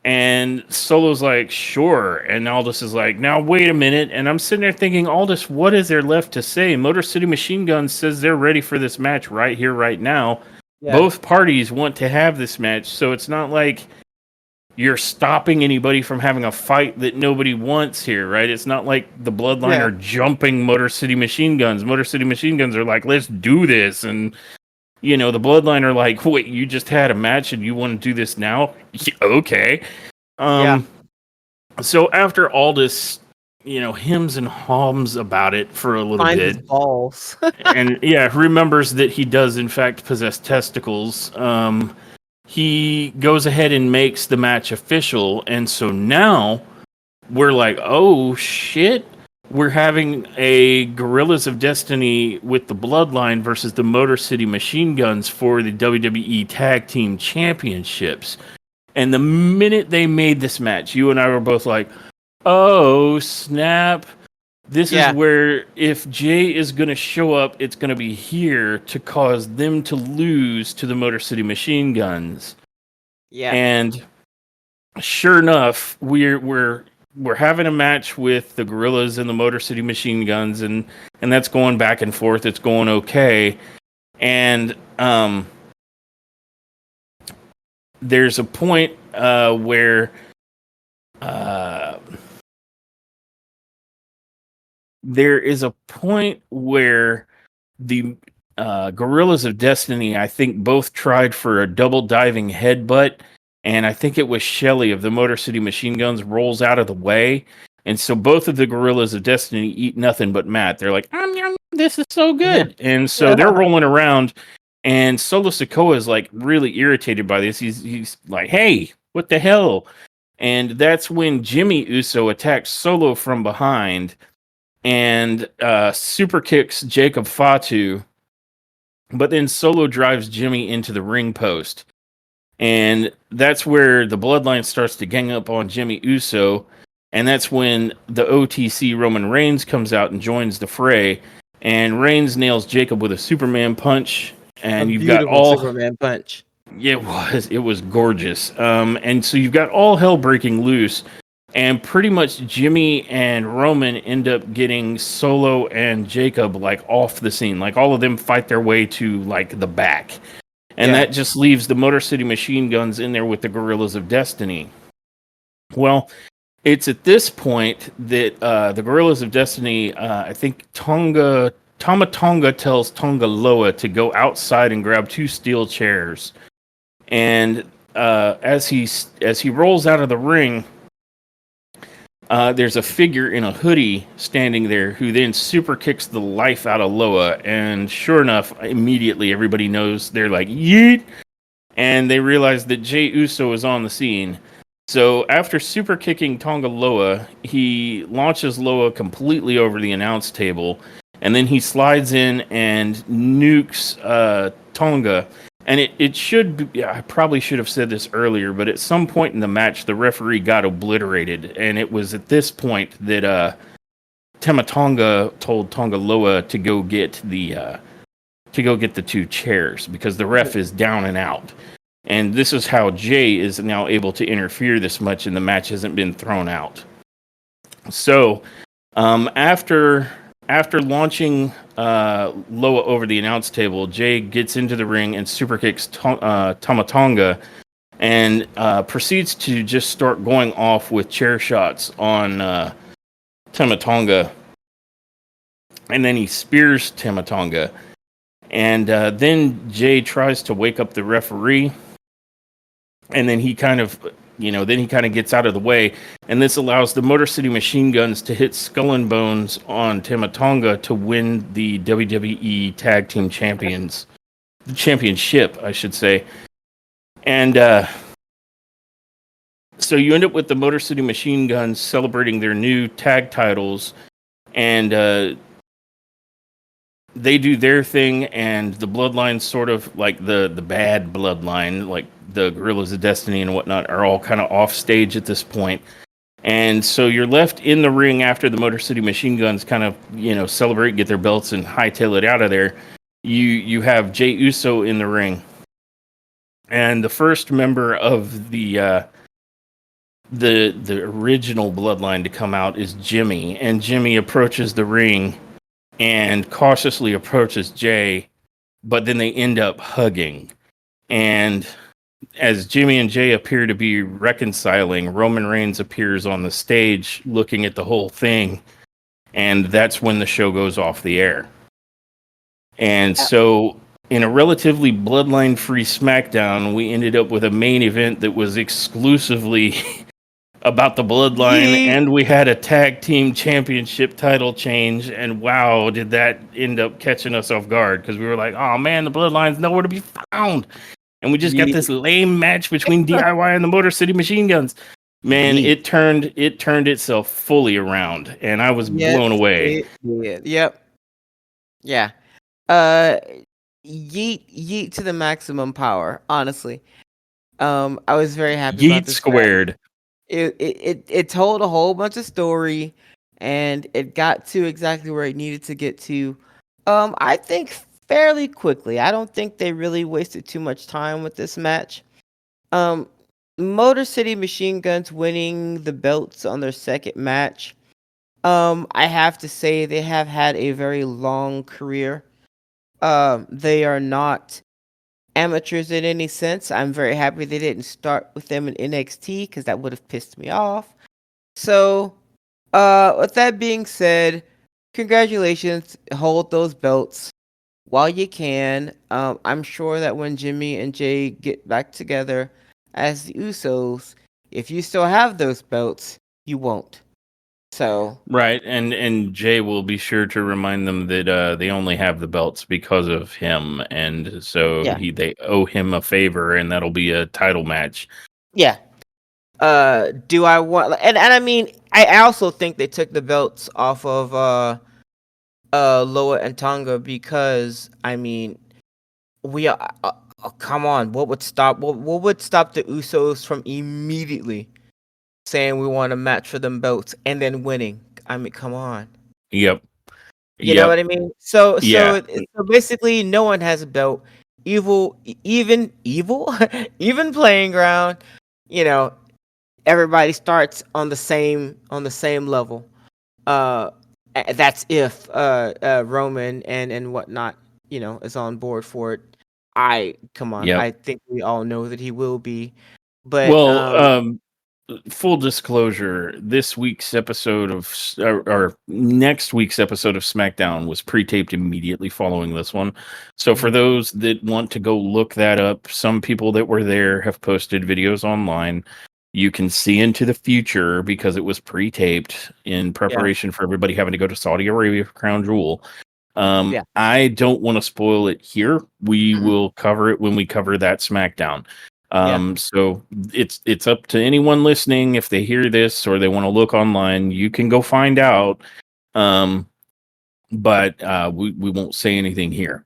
And Solo's like, sure. And Aldis is like, now wait a minute. And I'm sitting there thinking, Aldis, what is there left to say? Motor City Machine Guns says they're ready for this match right here, right now. yeah. Both parties want to have this match. So it's not like you're stopping anybody from having a fight that nobody wants here, right? It's not like the Bloodline Yeah. are jumping Motor City Machine Guns. Motor City Machine Guns are like, let's do this. And, you know, the Bloodline are like, wait, you just had a match and you want to do this now? Okay. Yeah. So after Aldis, you know, hems and hums about it for a little Finds his bit, balls. and yeah, remembers that he does in fact possess testicles. He goes ahead and makes the match official, and so now we're like, oh shit, we're having a Gorillas of Destiny with the Bloodline versus the Motor City Machine Guns for the WWE Tag Team Championships. And the minute they made this match, you and I were both like, oh snap. This is Yeah. where if Jay is going to show up, it's going to be here to cause them to lose to the Motor City Machine Guns. Yeah. And sure enough, we're having a match with the Gorillas and the Motor City Machine Guns, and that's going back and forth. It's going okay. And there's a point where there is a point where the Gorillas of Destiny, I think, both tried for a double diving headbutt, and I think it was Shelly of the Motor City Machine Guns rolls out of the way. And so both of the Gorillas of Destiny eat nothing but Matt. They're like, yum, this is so Yeah. good. And so they're rolling around, and Solo Sikoa is like really irritated by this. He's like, hey, what the hell? And that's when Jimmy Uso attacks Solo from behind and super kicks Jacob Fatu. But then Solo drives Jimmy into the ring post. And that's where the bloodline starts to gang up on Jimmy Uso. And that's when the OTC Roman Reigns comes out and joins the fray. And Reigns nails Jacob with a Superman punch. A And you've got beautiful all. Superman punch. It was gorgeous. And so you've got all hell breaking loose. And pretty much Jimmy and Roman end up getting Solo and Jacob like off the scene. Like all of them fight their way to like the back. And that just leaves the Motor City Machine Guns in there with the Gorillas of Destiny. Well, it's at this point that the Gorillas of Destiny, I think Tama Tonga tells Tonga Loa to go outside and grab 2 steel chairs. And as he rolls out of the ring, there's a figure in a hoodie standing there who then super kicks the life out of Loa. And sure enough, immediately everybody knows, they're like, yeet! And they realize that Jey Uso is on the scene. So after super kicking Tonga Loa, he launches Loa completely over the announce table. And then he slides in and nukes Tonga. And it should be, I probably should have said this earlier, but at some point in the match, the referee got obliterated. And it was at this point that Tama Tonga told Tonga Loa to go get the 2 chairs because the ref is down and out. And this is how Jey is now able to interfere this much and the match hasn't been thrown out. So after launching Loa over the announce table, Jey gets into the ring and super kicks Tama Tonga and proceeds to just start going off with chair shots on Tama Tonga. And then he spears Tama Tonga. And then Jey tries to wake up the referee. And then he kind of gets out of the way. And this allows the Motor City Machine Guns to hit Skull and Bones on Tama Tonga to win the WWE Tag Team Champions. The championship, I should say. And so you end up with the Motor City Machine Guns celebrating their new tag titles. And they do their thing, and the bloodline, sort of like the bad bloodline, like the Gorillas of Destiny and whatnot, are all kind of off stage at this point. And so you're left in the ring after the Motor City Machine Guns kind of, celebrate, get their belts, and hightail it out of there. You have Jey Uso in the ring. And the first member of the original bloodline to come out is Jimmy. And Jimmy approaches the ring and cautiously approaches Jey, but then they end up hugging. And as Jimmy and Jey appear to be reconciling, Roman Reigns appears on the stage looking at the whole thing, and that's when the show goes off the air. And so, in a relatively bloodline-free SmackDown, we ended up with a main event that was exclusively about the bloodline, and we had a tag team championship title change, and wow, did that end up catching us off guard, because we were like, oh man, the bloodline's nowhere to be found, and we just got this lame match between DIY and the Motor City Machine Guns. Man, it turned itself fully around, and I was blown away. Yep. Yeah. Yeet to the maximum power, honestly. I was very happy about this squared match. It told a whole bunch of story, and it got to exactly where it needed to get to. I think fairly quickly. I don't think they really wasted too much time with this match. Motor City Machine Guns winning the belts on their second match. I have to say they have had a very long career. They are not amateurs in any sense. I'm very happy they didn't start with them in NXT, because that would have pissed me off. So, with that being said, congratulations. Hold those belts while you can. I'm sure that when Jimmy and Jey get back together as the Usos, if you still have those belts, you won't. So Right, and Jay will be sure to remind them that they only have the belts because of him, and so yeah, they owe him a favor, and that'll be a title match. yeah. Do I want and I mean I also think they took the belts off of Loa and Tonga because I mean we come on, what would stop the Usos from immediately saying we want a match for them belts and then winning? I mean, come on. Yep, You know yep, what I mean? So yeah, so basically no one has a belt. Evil even playing ground, you know, everybody starts on the same level. Uh that's if Roman and whatnot, is on board for it. I come on, yep. I think we all know that he will be. But Well, full disclosure, this week's episode or next week's episode of SmackDown was pre-taped immediately following this one. So for mhm, those that want to go look that up, some people that were there have posted videos online. You can see into the future because it was pre-taped in yeah, preparation for everybody having to go to Saudi Arabia for Crown Jewel. yeah, I don't want to spoil it here. We will cover it when we cover that SmackDown. yeah, So it's up to anyone listening if they hear this or they want to look online. You can go find out. Um, but we won't say anything here.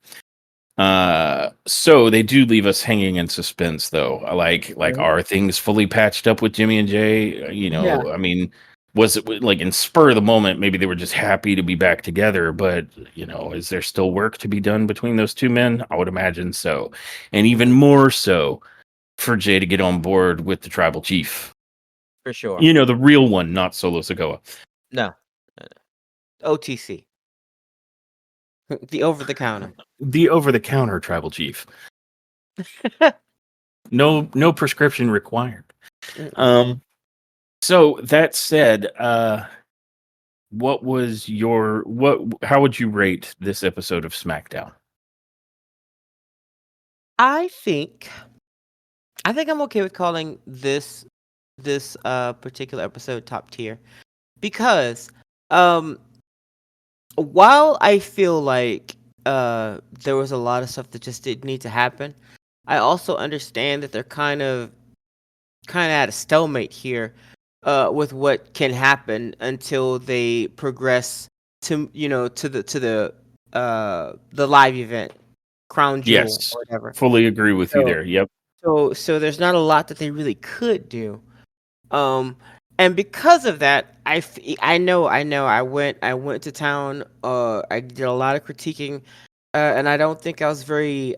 So they do leave us hanging in suspense, though. Like mhm, are things fully patched up with Jimmy and Jay? yeah. I mean, was it like in spur of the moment? Maybe they were just happy to be back together, but is there still work to be done between those two men? I would imagine so, and even Mhm, more so for Jay to get on board with the tribal chief. for sure. The real one, not Solo Sikoa, No, OTC, the over the counter. the over-the-counter tribal chief. No prescription required. Mm-mm. Um. So that said, what was your what? How would you rate this episode of SmackDown? I think I'm okay with calling this particular episode top tier because um while I feel like there was a lot of stuff that just didn't need to happen, I also understand that they're kind of at a stalemate here with what can happen until they progress to the live event, Crown Jewel Yes, or whatever. fully agree with you So there. Yep. so there's not a lot that they really could do. Um, and because of that, I know I went to town. I did a lot of critiquing, and I don't think I was very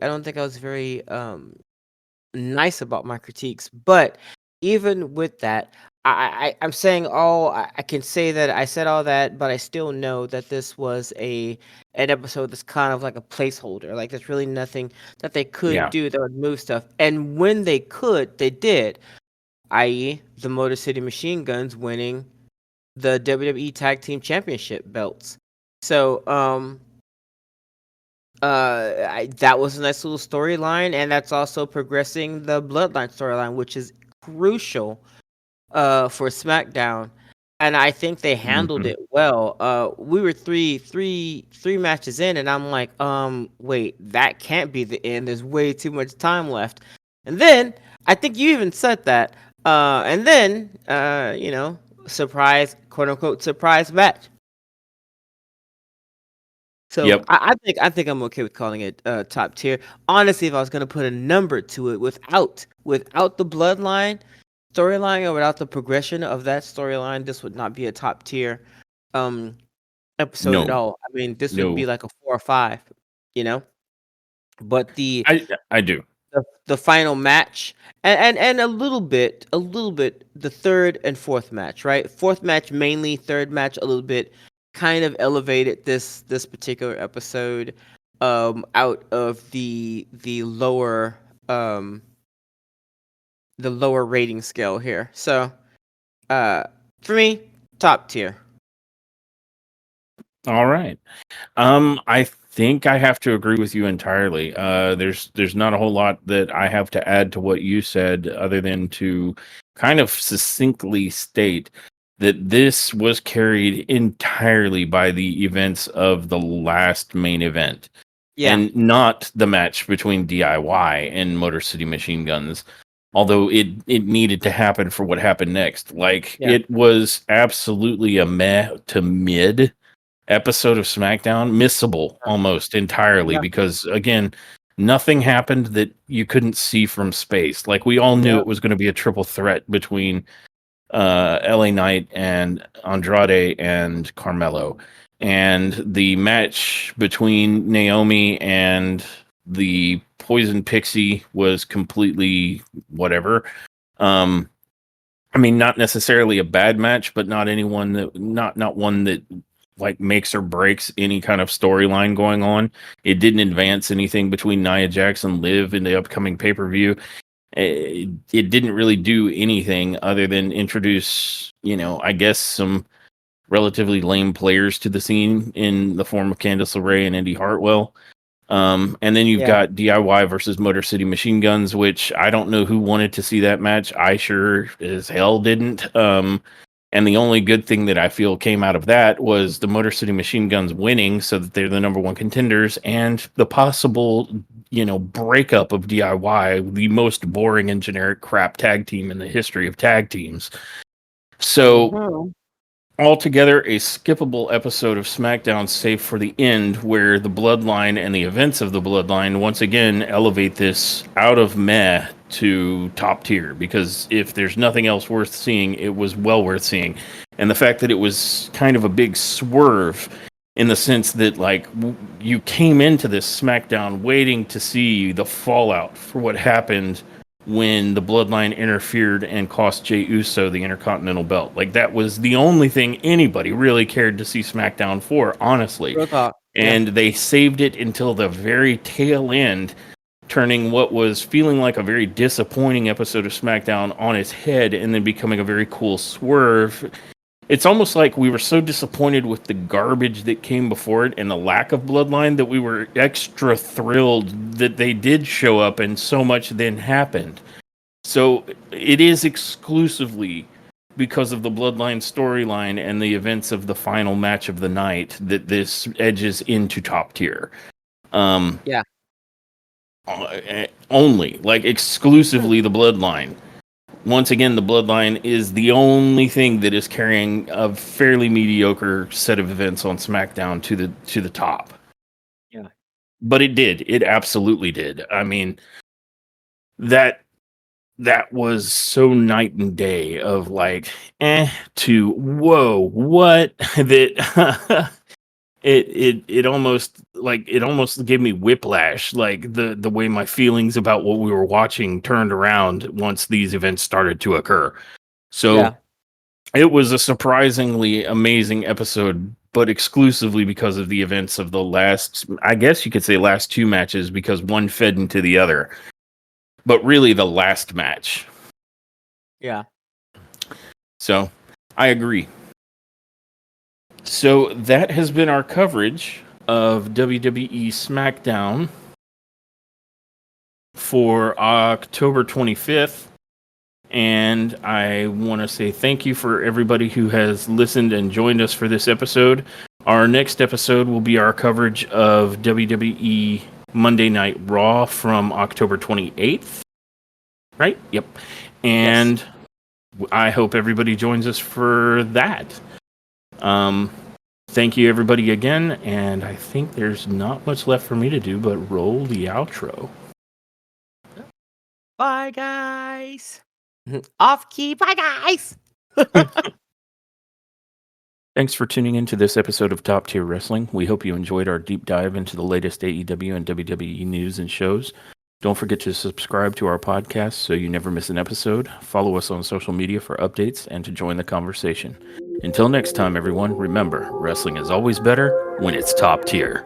nice about my critiques. But even with that, I'm saying I can say that I said all that, but I still know that this was an episode that's kind of like a placeholder. Like there's really nothing that they could Yeah. do that would move stuff. And when they could, they did, i.e., the Motor City Machine Guns winning the WWE Tag Team Championship belts. So, that was a nice little storyline, and that's also progressing the Bloodline storyline, which is crucial for SmackDown. And I think they handled Hmm. it well. We were three matches in, and I'm like, wait, that can't be the end. There's way too much time left. And then I think you even said that. And then surprise, quote unquote, surprise match. So Yep. I think I'm okay with calling it top tier. Honestly, if I was gonna put a number to it without the bloodline storyline or without the progression of that storyline, this would not be a top tier um episode at No. all. I mean, this would be No. like a 4 or 5, you know. But I do. the final match and a little bit the third and fourth match, right? Fourth match mainly, third match a little bit, kind of elevated this particular episode out of um the lower rating scale here. So uh for me, top tier. All right. I think I have to agree with you entirely. There's not a whole lot that I have to add to what you said, other than to kind of succinctly state that this was carried entirely by the events of the last main event, Yeah. and not the match between DIY and Motor City Machine Guns. Although it needed to happen for what happened next. Like, Yeah. it was absolutely a meh to mid episode of SmackDown, missable almost entirely, Yeah. because again, nothing happened that you couldn't see from space. Like, we all knew Yeah. it was going to be a triple threat between LA Knight and Andrade and Carmelo, and the match between Naomi and the Poison Pixie was completely whatever. Um, I mean, not necessarily a bad match, but not one that like makes or breaks any kind of storyline going on. It didn't advance anything between Nia Jax and Liv in the upcoming pay-per-view. It didn't really do anything other than introduce, I guess, some relatively lame players to the scene in the form of Candice LeRae and Indy Hartwell. And then you've Yeah. got DIY versus Motor City Machine Guns, which I don't know who wanted to see that match. I sure as hell didn't. And the only good thing that I feel came out of that was the Motor City Machine Guns winning, so that they're the number one contenders, and the possible, breakup of DIY, the most boring and generic crap tag team in the history of tag teams. So, Mhm. altogether, a skippable episode of SmackDown, save for the end, where the Bloodline and the events of the Bloodline once again elevate this out of meh to top tier. Because if there's nothing else worth seeing, it was well worth seeing. And the fact that it was kind of a big swerve, in the sense that, like, you came into this SmackDown waiting to see the fallout for what happened when the Bloodline interfered and cost Jey Uso the Intercontinental Belt. Like, that was the only thing anybody really cared to see SmackDown for, honestly. Real talk. Yeah. And they saved it until the very tail end, turning what was feeling like a very disappointing episode of SmackDown on its head, and then becoming a very cool swerve. It's almost like we were so disappointed with the garbage that came before it and the lack of Bloodline that we were extra thrilled that they did show up and so much then happened. So it is exclusively because of the Bloodline storyline and the events of the final match of the night that this edges into top tier. Yeah. Only, like, exclusively the Bloodline. Once again, the Bloodline is the only thing that is carrying a fairly mediocre set of events on SmackDown to the top. Yeah. But it did. It absolutely did. I mean, that was so night and day of, like, to whoa, what? That it almost gave me whiplash, like the way my feelings about what we were watching turned around once these events started to occur. So Yeah. it was a surprisingly amazing episode, but exclusively because of the events of the last, I guess you could say, last two matches, because one fed into the other. But really the last match. Yeah. So I agree. So that has been our coverage of WWE Smackdown for October 25th. And I want to say thank you for everybody who has listened and joined us for this episode. Our next episode will be our coverage of WWE Monday Night Raw from October 28th. Right? Yep. And I hope everybody joins us for that. Thank you, everybody, again, and I think there's not much left for me to do but roll the outro. Bye, guys. Off key. Bye, guys. Thanks for tuning in to this episode of Top Tier Wrestling. We hope you enjoyed our deep dive into the latest AEW and WWE news and shows. Don't forget to subscribe to our podcast so you never miss an episode. Follow us on social media for updates and to join the conversation. Until next time, everyone, remember, wrestling is always better when it's top tier.